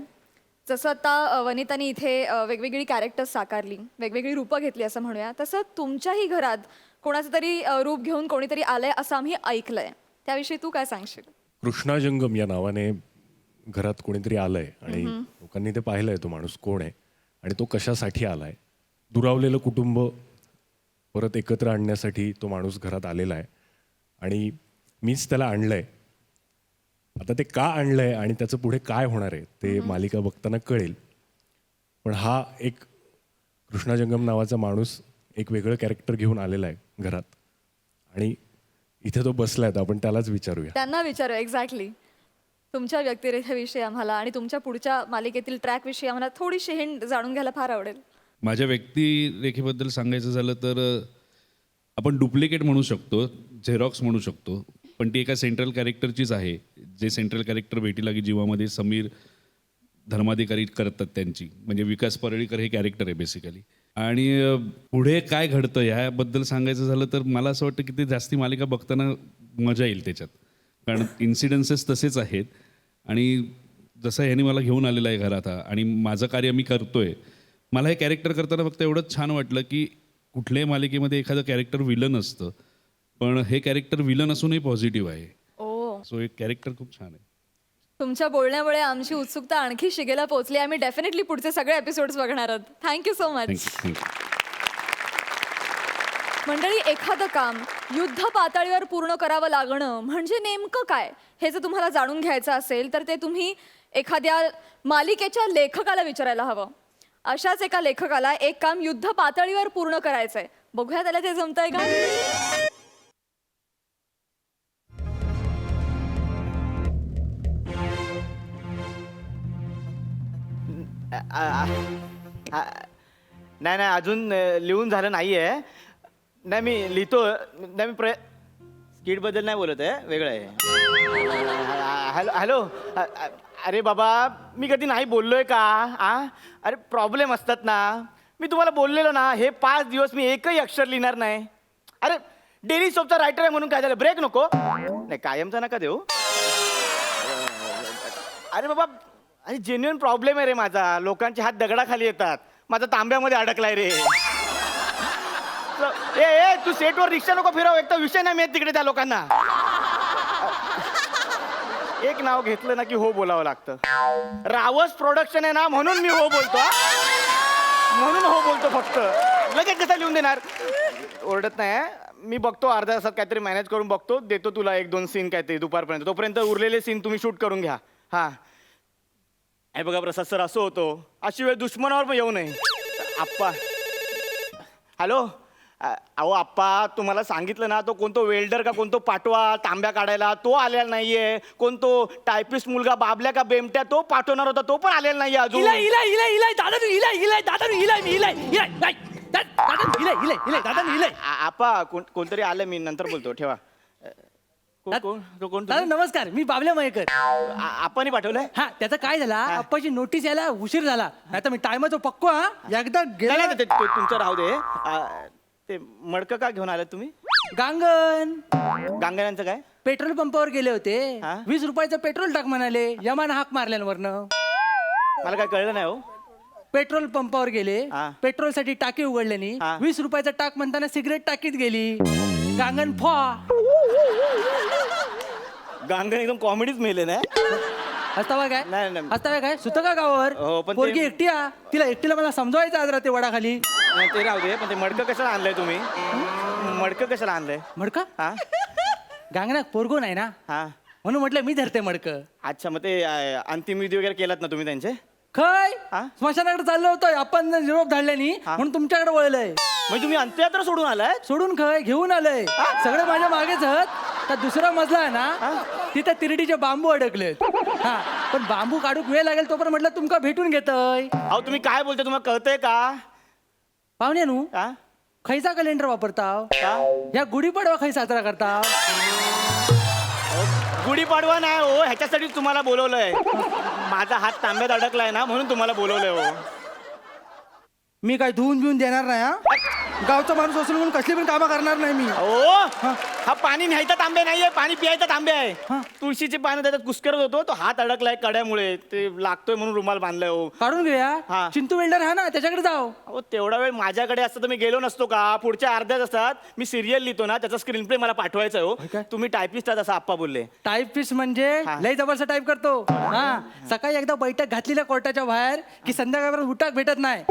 जसं आता वनितानी इथे वेगवेगळी कॅरेक्टर्स साकारली, वेगवेगळी रूपं घेतली असं म्हणूया, तसं तुमच्याही घरात कोणाचं तरी रूप घेऊन कोणीतरी आलंय असं आम्ही ऐकलंय. त्याविषयी तू काय सांगशील? कृष्णाजंगम या नावाने घरात कोणीतरी आलंय आणि लोकांनी ते पाहिलंय तो माणूस कोण आहे आणि तो कशासाठी आलाय. दुरावलेलं कुटुंब परत एकत्र आणण्यासाठी तो माणूस घरात आलेला आहे आणि मीच त्याला आणलंय. आता ते का आणलंय आणि त्याचं पुढे काय होणार आहे ते मालिका बघताना कळेल. पण हा एक कृष्णाजंगम नावाचा माणूस एक वेगळं कॅरेक्टर घेऊन आलेला आहे घरात आणि इथे तो बसलाय, तर आपण त्यालाच विचारूया. त्यांना विचारू. एक्झॅक्टली. तुमच्या व्यक्तिरेखेविषयी आम्हाला आणि तुमच्या पुढच्या मालिकेतील ट्रॅकविषयी आम्हाला थोडीशी हिंट जाणून घ्यायला फार आवडेल. माझ्या व्यक्तिरेखेबद्दल सांगायचं झालं तर आपण डुप्लिकेट म्हणू शकतो, झेरॉक्स म्हणू शकतो, पण ती एका सेंट्रल कॅरेक्टरचीच आहे. जे सेंट्रल कॅरेक्टर भेटी लागी जीवामध्ये समीर धर्माधिकारी करतात त्यांची, म्हणजे विकास परळीकर हे कॅरेक्टर आहे बेसिकली. आणि पुढे काय घडतं ह्याबद्दल सांगायचं झालं तर मला असं वाटतं की ते जास्ती मालिका बघताना मजा येईल त्याच्यात, कारण इन्सिडन्सेस तसेच आहेत. आणि जसं ह्याने मला घेऊन आलेलं आहे घरात हा आणि माझं कार्य मी करतोय, मला हे कॅरेक्टर करताना फक्त एवढंच छान वाटलं की कुठल्याही मालिकेमध्ये एखादं कॅरेक्टर विलन असतं, पण हे कॅरेक्टर विलन असूनही पॉझिटिव्ह आहे. सो एक कॅरेक्टर खूप छान आहे. तुमच्या बोलण्यामुळे आमची उत्सुकता आणखी शिगेला पोहोचली. आम्ही डेफिनेटली पुढचे सगळे एपिसोड्स बघणार आहोत. Thank you so much. थँक्यू. मंडळी, एखादं काम युद्ध पातळीवर पूर्ण करावं लागणं म्हणजे नेमकं काय हे जर तुम्हाला जाणून घ्यायचं असेल तर ते तुम्ही एखाद्या मालिकेच्या लेखकाला विचारायला हवं. अशाच एका लेखकाला एक काम युद्ध पातळीवर पूर्ण करायचंय. बघूया त्याला ते जमतंय का. नाही नाही अजून लिहून झालं नाही आहे. नाही मी लिहितो. नाही मी स्किटबद्दल नाही बोलत आहे, वेगळं आहे. Hello hello. अरे बाबा, मी कधी नाही बोललोय का? अरे प्रॉब्लेम असतात ना. मी तुम्हाला बोललेलो ना, हे 5 दिवस मी एकही अक्षर लिहिणार नाही. अरे डेली सोपचा रायटर आहे म्हणून काय झालं, ब्रेक नको? नाही कायमचा नका देऊ. अरे बाबा, अरे जेन्युइन प्रॉब्लेम आहे रे माझा. लोकांचे हात दगडाखाली येतात, माझा तांब्यामध्ये अडकलाय रे. ए तू सेटवर रिक्षा नको फिरव, एक तर विषय नाही मिळत तिकडे त्या लोकांना. एक नाव घेतलं ना की हो बोलावं लागतं. रावस प्रोडक्शन आहे ना म्हणून मी हो बोलतो. म्हणून हो बोलतो फक्त. लगेच कसं लिहून देणार? ओरडत नाही. मी बघतो अर्ध्या तासात काहीतरी मॅनेज करून बघतो, देतो तुला 1-2 सीन काहीतरी दुपारपर्यंत. तोपर्यंत उरलेले सीन तुम्ही शूट करून घ्या. हां हे बघा प्रसाद सर, असं होतो अशी वेळ दुश्मनावर पण येऊ नये. आप्पा, हॅलो. अहो आप्पा, तुम्हाला सांगितलं ना, तो कोणतो वेल्डर का कोणतो पाठवा तांब्या काढायला, तो आलेला नाहीये. कोणतो टायपिस्ट मुलगा बाबल्या का बेमट्या, तो पाठवणार होता, तो पण आलेला नाहीये अजून. आप्पा, कोणतरी आलं, मी नंतर बोलतो, ठेवा. कोण नमस्कार, मी बाबल्या मयेकर. आपण पाठवलंय? हा, त्याचं काय झाला, आप्पाची नोटीस यायला उशीर झाला. आता मी टायमाचं पक्को हा एकदा गेला. नाही, ते तुमचं राहू दे. ते मडकं का घेऊन आलात तुम्ही? गांगण गांगण्यांचं काय? पेट्रोल पंपावर गेले होते. हा? 20 रुपयाचं पेट्रोल टाक म्हणाले. यमान हाक मारल्यावरनं मला काय कळलं नाही हो. पेट्रोल पंपावर गेले, हा. पेट्रोलसाठी टाकी उघडल्यानी हा. 20 रुपयाचं टाक म्हणताना सिगरेट टाकीत गेली. गांगण फॉ. गांगण एकदम कॉमेडीच मेले ना. हसतावा काय? नाही, नाही. हसतावा काय? सुतं का गावावर? हो, पण ते- पोरगी एकटी आ. तिला एकटीला मला समजवायचं आज रात्री वडाखाली. नाही, ते राहू दे, पण ते मडकं कशाला आणलंय तुम्ही? मडकं कशाला आणलंय? मडका हा गांगणात पोरगो नाही ना, हा. म्हणून म्हटलं मी धरते मडकं. अच्छा, मग ते अंतिम विधी वगैरे केलात ना तुम्ही त्यांचे? काय हा? स्मशानाकडे चाललो होतो आपण निरोप धाडल्यानी, हा. म्हणून तुमच्याकडे वळलंय. म्हणजे तुम्ही अंत्ययात्रा सोडून आलाय? सोडून खय घेऊन आलंय. सगळे माझ्या मागेच आहेत. तर दुसरा मजला आहे ना, तिथे तिरडीचे बांबू अडकलेत. हा, पण बांबू काढूक वेळ लागेल तोपर्यंत म्हटलं तुमका भेटून घेतय. अहो, तुम्ही काय बोलताय, तुम्हाला कळतंय का? पाहुण्यानू हा? खैचा कॅलेंडर वापरताव? का? या गुढीपाडवा खै साजरा करताव? गुढीपाडवा नाही हो, ह्याच्यासाठी तुम्हाला बोलवलंय. माझा हात तांब्यात अडकलाय ना, म्हणून तुम्हाला बोलवलंय हो. मी काय धुवून बिवून देणार नाही. हा, गावचा माणूस असून म्हणून कसली पण कामं करणार नाही मी. हो, हा पाणी न्यायचा तांबे नाहीये, पाणी पियायचा तांबे आहे. तुळशीचे पानं त्याच्यात कुस्करत होतो, तो हात अडकलाय कड्यामुळे, ते लागतोय म्हणून रुमाल बांधलाय हो. काढून घेऊया. हा. चिंतू वेल्डर हा ना, त्याच्याकडे जाऊ. अहो, तेवढा वेळ माझ्याकडे असतं तर मी गेलो नसतो का? पुढच्या अर्ध्यात असतात. मी सिरियल लिहितो ना, त्याचा स्क्रीन प्ले मला पाठवायचा हो. काय? तुम्ही टायपिस्ट आहात असं आप्पा बोलले. टाईपिस्ट म्हणजे हा. लय जबरदस्त टाईप करतो. हा, सकाळी एकदा बैठक घातलेल्या कोर्टाच्या बाहेर की संध्याकाळपर्यंत उठाक भेटत नाही.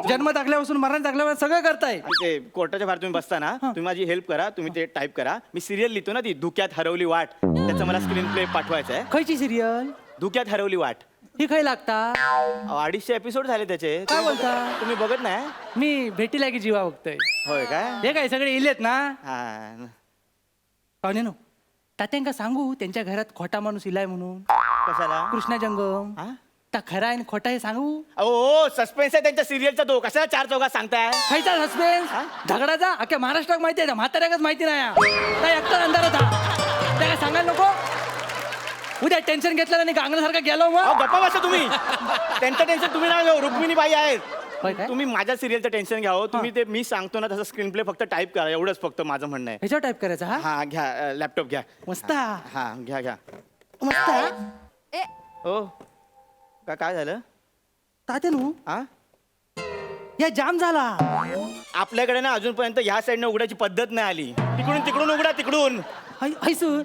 जन्म दाखल्यापासून मरण दाखल्यावर सगळं करताय. आणि ते कोर्टाच्या बाहेर तुम्ही बसता ना, तुम्ही माझी हेल्प करा, तुम्ही ते टाईप करा. मी सिरियल लिहितो ना, ती धुक्यात हरवली वाट, त्याचा मला स्क्रीन प्ले पाठवायचा आहे. खयची सिरियल धुक्यात हरवली वाट. ही खय लागता? अहो, 250 एपिसोड झाले त्याचे. काय बोलता? तुम्ही बघत नाही? मी भेटीला की जीवा बघतोय. होय काय? हे काय सगळे इलेत ना. हा. पाहुणे तात्यांका सांगू त्यांच्या घरात खोटा माणूस इलाय म्हणून. कशाला? कृष्णा जंगम. हा? ता खरा आहे आणि खोटा हे सांगू? अहो, सस्पेन्स आहे त्यांच्या सिरियलचा, तो कशाला 4 चौघात सांगताय? खायचा सस्पेन्स झगडाचा अख्ख्या महाराष्ट्रात माहिती आहे, म्हाताऱ्याकच माहिती नाही. काय एकटा अंधारात हा, त्या काय सांगायला नको. उद्या टेन्शन घेतलं आणि गांगल्यासारखा गेलो अहो, मग. गप्पा बसा तुम्ही. त्यांचं टेन्शन तुम्ही ना घेऊ, रुक्मिणी बाई आहेत. होय काय? तुम्ही माझ्या सिरियलचं टेन्शन घ्या हो. तुम्ही ते मी सांगतो ना तसं स्क्रीन प्ले फक्त टाईप करा, एवढंच फक्त माझं म्हणणं आहे. ह्याच्यावर टाईप करायचा हा. हा, घ्या लॅपटॉप घ्या. मस्त हा. हा, घ्या घ्या. मस्त हा. ए हो, काय झालं? तात्यानू हा, या जाम झाला. आपल्याकडे ना अजूनपर्यंत ह्या साईडने उघडायची पद्धत नाही आली. तिकडून उघडा, तिकडून. हैसून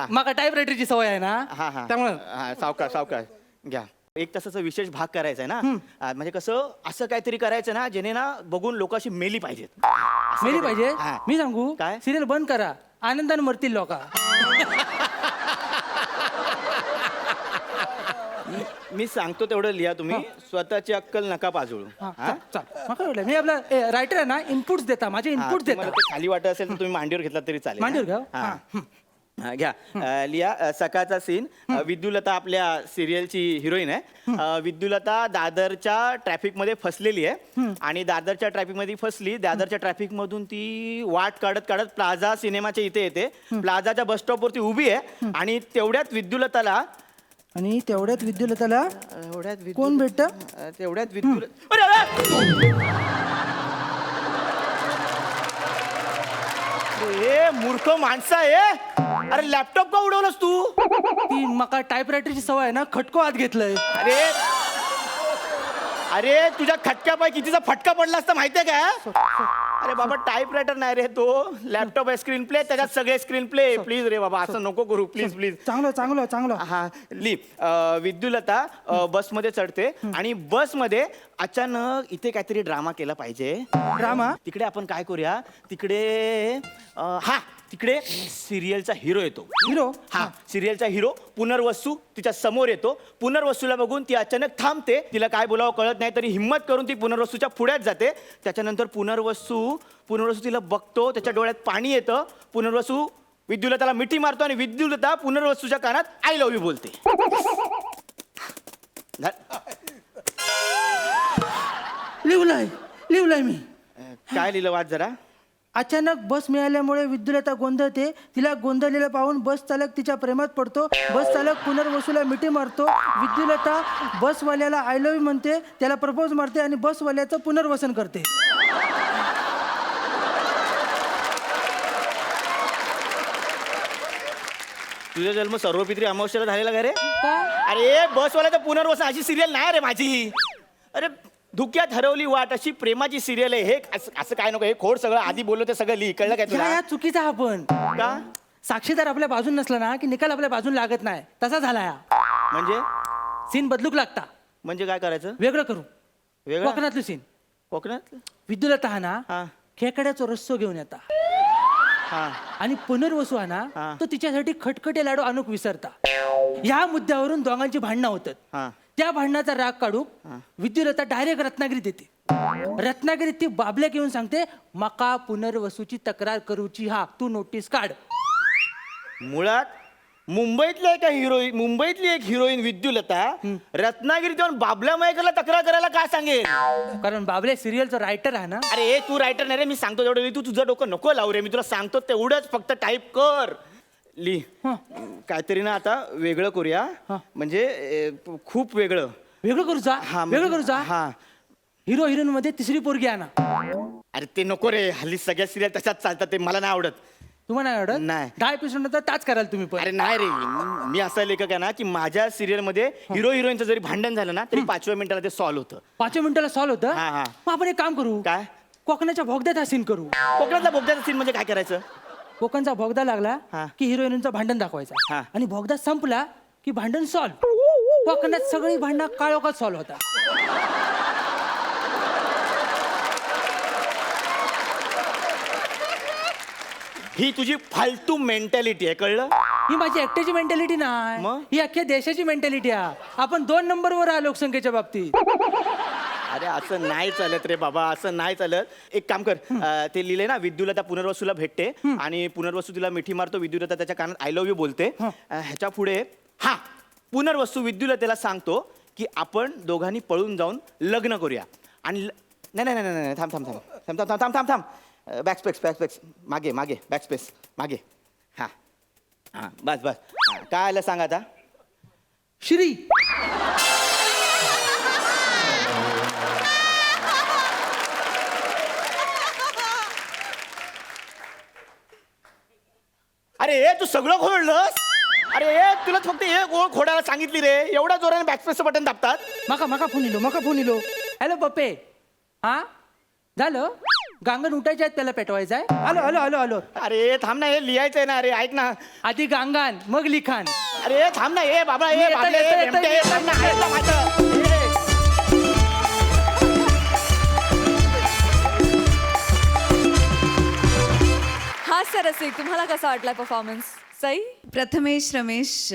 माका टाईप रायटरची सवय आहे ना, हा हा, त्यामुळं हा, सावकाश घ्या. 1 तासाचा विशेष भाग करायचा आहे ना, म्हणजे कसं असं काहीतरी करायचं ना, जेणे ना बघून लोक अशी मेली पाहिजेत. मेली पाहिजे. हा. मी सांगू काय? सिरियल बंद करा, आनंदाने मरतील लोक. मी सांगतो तेवढं लिहा तुम्ही, स्वतःची अक्कल नका पाजळू. हा? मी आपला रायटर आहे ना, इनपुट्स देता, माझे हा, इनपुट्स तुम्हाला देता. ते खाली वाटत असेल तर तुम्ही मांडीवर घेतला तरी चालेल. मांडीवर घ्या. हा. हा, घ्या. लिहा सकाळचा सीन. विद्युलता आपल्या सिरियलची हिरोईन आहे. विद्युलता दादरच्या ट्रॅफिक मध्ये फसलेली आहे आणि दादरच्या ट्रॅफिक मध्ये फसली. दादरच्या ट्रॅफिक मधून ती वाट काढत प्लाझा सिनेमाच्या इथे येते. प्लाझाच्या बस स्टॉपवरती उभी आहे आणि तेवढ्यात विद्युलताला कोण भेटत? तेवढ्यात हे मूर्ख माणसं आहे. अरे लॅपटॉप का उडवलंस तू? ती मका टाईप रायटरची सवय आहे ना, खटको आत घेतलंय. अरे तुझ्या खटक्यापाय कितीचा फटका पडला असता माहितीये का? अरे बाबा, टाईप रायटर नाही रे तो, लॅपटॉप आहे. स्क्रीन प्ले, त्याच्यात सगळे स्क्रीन प्ले. प्लीज रे बाबा, असं नको करू, प्लीज. चांगलं. हा, विद्युलता बसमध्ये चढते आणि बसमध्ये अचानक इथे काहीतरी ड्रामा केला पाहिजे. ड्रामा? तिकडे आपण काय करूया, तिकडे हा तिकडे सिरियलचा हिरो येतो. हिरो हा सिरियलचा हिरो पुनर्वसू तिच्या समोर येतो. पुनर्वसूला बघून ती अचानक थांबते. तिला काय बोलावं कळत नाही तरी हिम्मत करून ती पुनर्वसूच्या पुढ्यात जाते. त्याच्यानंतर पुनर्वसू तिला बघतो. त्याच्या डोळ्यात पाणी येतं. पुनर्वसू विद्युलताला मिठी मारतो आणि विद्युलता पुनर्वसूच्या कानात आय लव्ह यू बोलते. लिवलाय मी. काय लिहिलं वाच जरा. अचानक बस मिळाल्यामुळे विद्युलता गोंधळते. तिला गोंधळलेलं पाहून बस चालक तिच्या प्रेमात पडतो. बस चालक पुनर्वसूला मिठी मारतो. विद्युलता बसवाल्याला आय लव्ह यू म्हणते, त्याला प्रपोज मारते आणि बसवाल्याचं पुनर्वसन करते. तुझा जन्म सर्वपित्री अमावस्याला झालेला का रे? अरे बसवाल्याचं पुनर्वसन अशी सिरियल नाही रे माझी. अरे धुक्यात हरवली वाट अशी प्रेमाची सिरियल आहे. हे असं काय नको. हे खोड सगळं आधी बोललो ते सगळं लिही. कळलं काय तुला? या चुकीचा हा पण का? साक्षीदार आपल्या बाजून नसला ना की निकाल आपल्या बाजून लागत नाही. तसा झाला या म्हणजे सीन बदलूक लागता. म्हणजे काय करायचं? वेगळं करू. वेगळं कोकणातलं सीन. कोकणात विद्युलता हा ना हा खेकड्याचा रस्सो घेऊन येता हा आणि पुनर्वसू हा ना तो तिच्यासाठी खटखटे लाडू आणूक विसरता. या मुद्द्यावरून दोघांची भांडणं होतात. हा त्या भांडणाचा राग काढू विद्युलता डायरेक्ट रत्नागिरीत येते. रत्नागिरीत ती बाबल्या घेऊन सांगते, मका पुनर्वसूची तक्रार करूची हा, तू नोटीस काढ. मुळात मुंबईतली एक हिरोईन विद्युलता रत्नागिरीत येऊन बाबल्या मयेकरला तक्रार करायला काय सांगेल? कारण बाबल्या सिरियलचा रायटर आहे ना. अरे तू रायटर नाही रे. मी सांगतो तेवढं तू तुझं डोकं नको लावू रे. मी तुला सांगतो तेवढंच फक्त टाईप कर. ली काहीतरी ना आता वेगळं करूया. म्हणजे खूप वेगळं करू जा. वेगळं करू जा. हा हिरो हिरोईन मध्ये तिसरी पोरगी आणा. अरे ते नको रे. हल्ली सगळ्या सिरियल तशाच चालतात. ते मला नाही आवडत. तुम्हाला नाही आवडत? नाही. 10 एपिसोड नंतर ताच कराल तुम्ही पण. अरे नाही रे. मी असा लेखक आहे ना की माझ्या सिरियल मध्ये हिरो हिरोईनचं जरी भांडण झालं ना तरी 5व्या मिनिटाला ते सॉल्व्ह होतं. 5 मिनिटाला सॉल्व्ह होतं. हा, हा. मग आपण एक काम करू. काय? कोकणाच्या भोगद्यात हा सीन करू. कोकणातला बोगद्याचा सीन म्हणजे काय करायचं? कोकणचा भोगदा लागला की हिरोईनचं भांडण दाखवायचं आणि भोगदा संपला की भांडण सॉल्व्ह. कोकणात सगळी भांडणं काळोखात सॉल्व्ह होता. ही तुझी फालतू मेंटॅलिटी आहे. कळलं? ही माझी एकट्याची मेंटॅलिटी नाही. मग? ही अख्ख्या देशाची मेंटॅलिटी आहे. आपण 2 नंबरवर आहे लोकसंख्येच्या बाबतीत. अरे असं नाही चालत रे बाबा. असं नाही चालत. एक काम कर. ते लिहिले ना विद्युलता पुनर्वसूला भेटते आणि पुनर्वसू तिला मिठी मारतो. विद्युलता त्याच्या कानात आय लव्ह यू बोलते. ह्याच्या पुढे पुनर्वसू विद्युलतेला सांगतो की आपण दोघांनी पळून जाऊन लग्न करूया. आणि नाही थांब थांब थांब थांब थांब थांब थांब थांब. बॅकस्पेस मागे बॅकस्पेस मागे. हा हा बस काय आलं सांग आता. श्री अरे तू सगळं खोडलंस. अरे तुला फक्त एक ओळ खोडायला सांगितली रे. एवढ्या जोराने बॅकस्पेसचं बटन दाबतात. मका फोन इलो. हॅलो पप्पे. हा झालं. गांगण उठायचे आहेत त्याला पेटवायचं आहे. हॅलो. अरे थांब ना. हे लिहायचंय ना. अरे ऐक ना. आधी गांगान मग लिखाण. अरे थांब ना. हे बाबा हे बाबले, हे भेमटे, हे थांब ना. ऐक ना माझं. हास्य रसिक, तुम्हाला कसा वाटला परफॉर्मन्स? सई? प्रथमेश रमेश,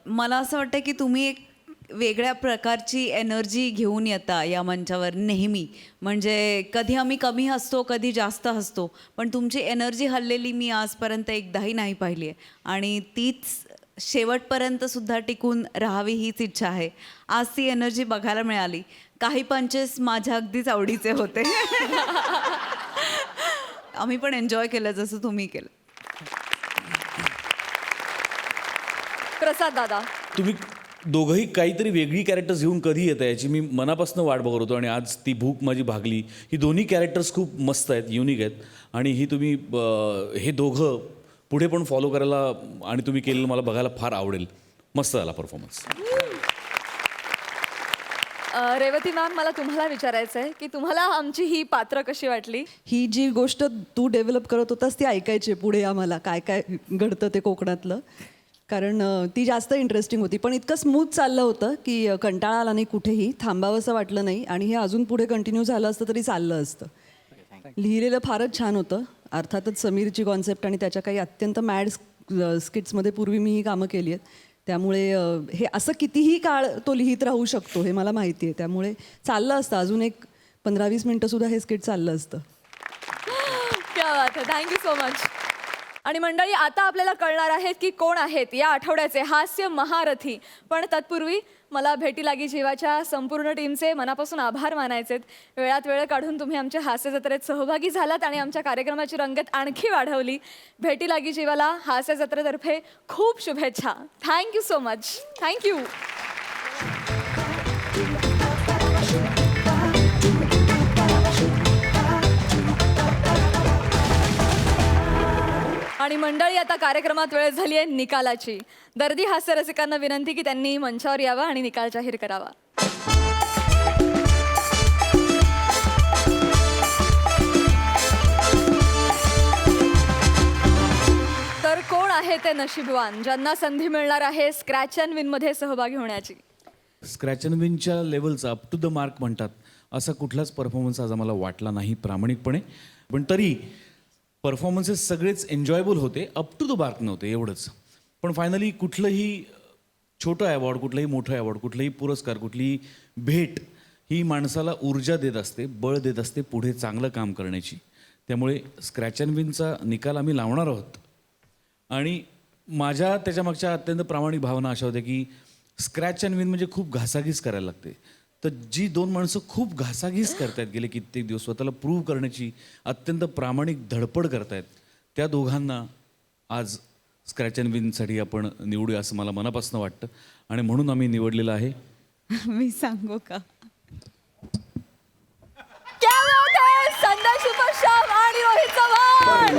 मला असं वाटतं की तुम्ही एक वेगळ्या प्रकारची एनर्जी घेऊन येता या मंचावर नेहमी. म्हणजे कधी आम्ही कमी हसतो, कधी जास्त हसतो, पण तुमची एनर्जी हललेली मी आजपर्यंत एकदाही नाही पाहिली आहे. आणि तीच शेवटपर्यंत सुद्धा टिकून राहावी हीच इच्छा आहे. आज ती एनर्जी बघायला मिळाली. काही पंचेस माझ्या अगदीच आवडीचे होते. आम्ही पण एन्जॉय केलं जसं तुम्ही केलं. प्रसाद दादा, तुम्ही दोघंही काहीतरी वेगळी कॅरेक्टर्स घेऊन कधी येतं याची मी मनापासून वाट बघत होतो आणि आज ती भूक माझी भागली. ही दोन्ही कॅरेक्टर्स खूप मस्त आहेत, युनिक आहेत आणि ही तुम्ही हे दोघं पुढे पण फॉलो करायला आणि तुम्ही केलेलं मला बघायला फार आवडेल. मस्त झाला परफॉर्मन्स. रेवती मॅम, मला तुम्हाला विचारायचं आहे की तुम्हाला आमची ही पात्र कशी वाटली? ही जी गोष्ट तू डेव्हलप करत होतास ती ऐकायची पुढे आम्हाला काय काय घडतं ते कोकणातलं, कारण ती जास्त इंटरेस्टिंग होती. पण इतकं स्मूथ चाललं होतं की कंटाळा आला नाही, कुठेही थांबावंसं वाटलं नाही आणि हे अजून पुढे कंटिन्यू झालं असतं तरी चाललं असतं. लिहिलेलं फारच छान होतं अर्थातच समीरची कॉन्सेप्ट आणि त्याच्या काही अत्यंत मॅड स्किट्समध्ये पूर्वी मी ही कामं केली आहेत. त्यामुळे हे असं कितीही काळ तो लिहित राहू शकतो हे मला माहिती आहे. त्यामुळे चाललं असतं अजून एक 15-20 मिनटंसुद्धा हे स्किट चाललं असतं. क्या बात आहे, थँक्यू सो मच. आणि मंडळी, आता आपल्याला कळणार आहेत की कोण आहेत या आठवड्याचे हास्य महारथी. पण तत्पूर्वी मला भेटी लागी जीवाच्या संपूर्ण टीमचे मनापासून आभार मानायचेत. वेळात वेळ काढून तुम्ही आमच्या हास्य जत्रेत सहभागी झालात आणि आमच्या कार्यक्रमाची रंगत आणखी वाढवली. भेटी लागी जीवाला हास्य जत्रेतर्फे खूप शुभेच्छा. Thank you so much. थँक्यू. आणि मंडळी, आता कार्यक्रमात वेळ झाली आहे निकालाची. दर्दी हास्य रसिकांना विनंती की त्यांनी मंचावर यावं आणि निकाल जाहीर करावा. तर कोण आहे ते नशीबवान ज्यांना संधी मिळणार आहे स्क्रॅच अँड विन मध्ये सहभागी होण्याची? स्क्रॅच अँड विनच्या लेवलचा अप टू द मार्क म्हणतात असा कुठलाच परफॉर्मन्स आज आम्हाला वाटला नाही प्रामाणिकपणे. पण तरी परफॉर्मन्सेस सगळेच एन्जॉयबल होते, अप टू द मार्क नव्हते एवढंच. पण फायनली कुठलंही छोटं अवॉर्ड, कुठलंही मोठं अवॉर्ड, कुठलंही पुरस्कार, कुठलीही भेट ही माणसाला ऊर्जा देत असते, बळ देत असते पुढे चांगलं काम करण्याची. त्यामुळे स्क्रॅच अँड विनचा निकाल आम्ही लावणार आहोत. आणि माझ्या त्याच्यामागच्या अत्यंत प्रामाणिक भावना अशा होत्या की स्क्रॅच अँड विन म्हणजे खूप घासाघीस करायला लागते. तर जी दोन माणसं खूप घासाघीस करतायत गेले कित्येक दिवस, स्वतःला प्रूव्ह करण्याची अत्यंत प्रामाणिक धडपड करतायत, त्या दोघांना आज स्क्रॅच अँड विनसाठी आपण निवडूया असं मला मनापासून वाटतं. आणि म्हणून आम्ही निवडलेलं आहे. मी सांगू का? क्या बात है, संध्या सुपरस्टार आणि Rohit Chavan.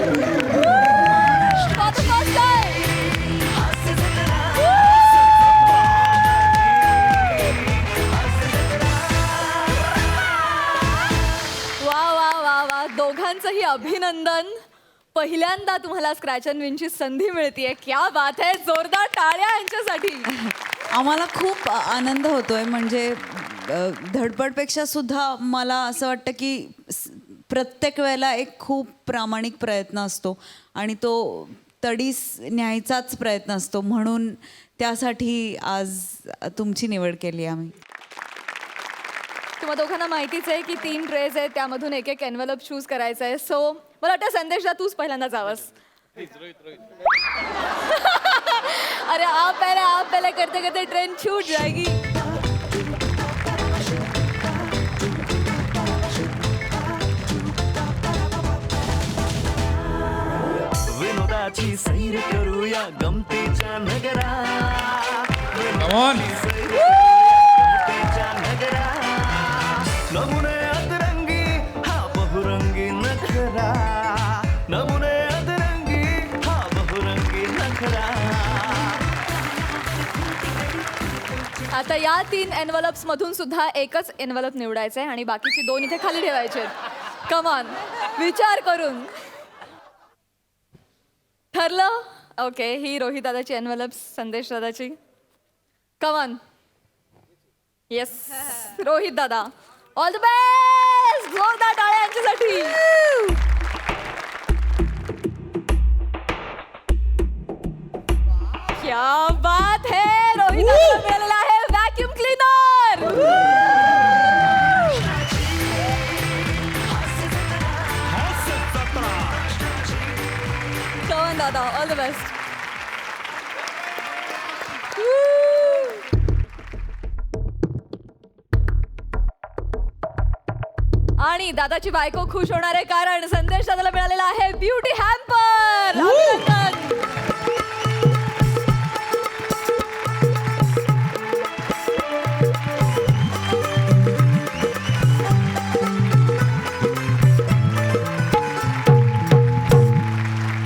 For the first time. वा वा वा वा, दोघांचंही अभिनंदन. पहिल्यांदा तुम्हाला स्क्रॅच अँड विनची संधी मिळतेय. क्या बात आहे, जोरदार टाळ्या यांच्यासाठी. आम्हाला खूप आनंद होतोय. म्हणजे धडपडपेक्षा सुद्धा मला असं वाटतं की प्रत्येक वेळेला एक खूप प्रामाणिक प्रयत्न असतो आणि तो तडीस न्यायचाच प्रयत्न असतो. म्हणून त्यासाठी आज तुमची निवड केली आम्ही. तुम्हा दोघांना माहितीच आहे की 3 ट्रेज आहेत, त्यामधून एक एक एनव्हलप चूज करायचं आहे. सो मला वाटतं संदेशला तूच पहिल्यांदा जावस. अरे आप पहले करते करते ट्रेन छूट जाएगी. विनोदाची सैर करूया गमतीच्या नगरात. गमतीच्या नगरात नमुने अतरंगी हा बहुरंगी नखरा. नमुने अतरंगी हा बहुरंगी नखरा. आता या 3 एनव्हलप्स मधून सुद्धा एकच एनव्हलप निवडायचं आहे आणि बाकीची 2 इथे खाली ठेवायचे. कमॉन, विचार करून. ठरलं? ओके, ही रोहित दादाची एनव्हलप्स, संदेश दादाची. कमॉन. येस, रोहित दादा, ऑल द बेस्ट. जोरदार टाळ्या यांच्यासाठी. क्या बात है, रोहित दादाला मिळालेला आहे व्हॅक्यूम क्लीनर. कमॉन दादा, ऑल द बेस्ट. आणि दादाची बायको खुश होणार आहे कारण संदेश दादाला मिळालेला आहे ब्युटी हॅम्पर. अभिनंदन.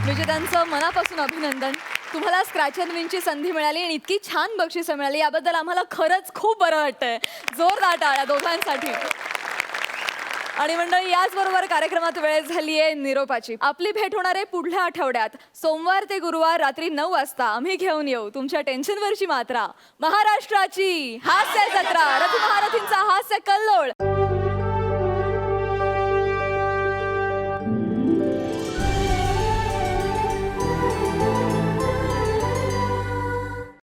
विजेत्यांचं मनापासून अभिनंदन. तुम्हाला स्क्रॅच अँड विनची संधी मिळाली आणि इतकी छान बक्षिसं मिळाली याबद्दल आम्हाला खरंच खूप बरं वाटतंय. जोरदार टाळ्या दोघांसाठी. आणि मंडळी, याचबरोबर कार्यक्रमात वेळ झाली आहे निरोपाची. आपली भेट होणार आहे पुढल्या आठवड्यात सोमवार ते गुरुवार रात्री 9 वाजता. आम्ही घेऊन येऊ तुमच्या टेन्शनवरची मात्रा. महाराष्ट्राची हास्य जत्रा, रथ महारथींचा हास्य कल्लोळ.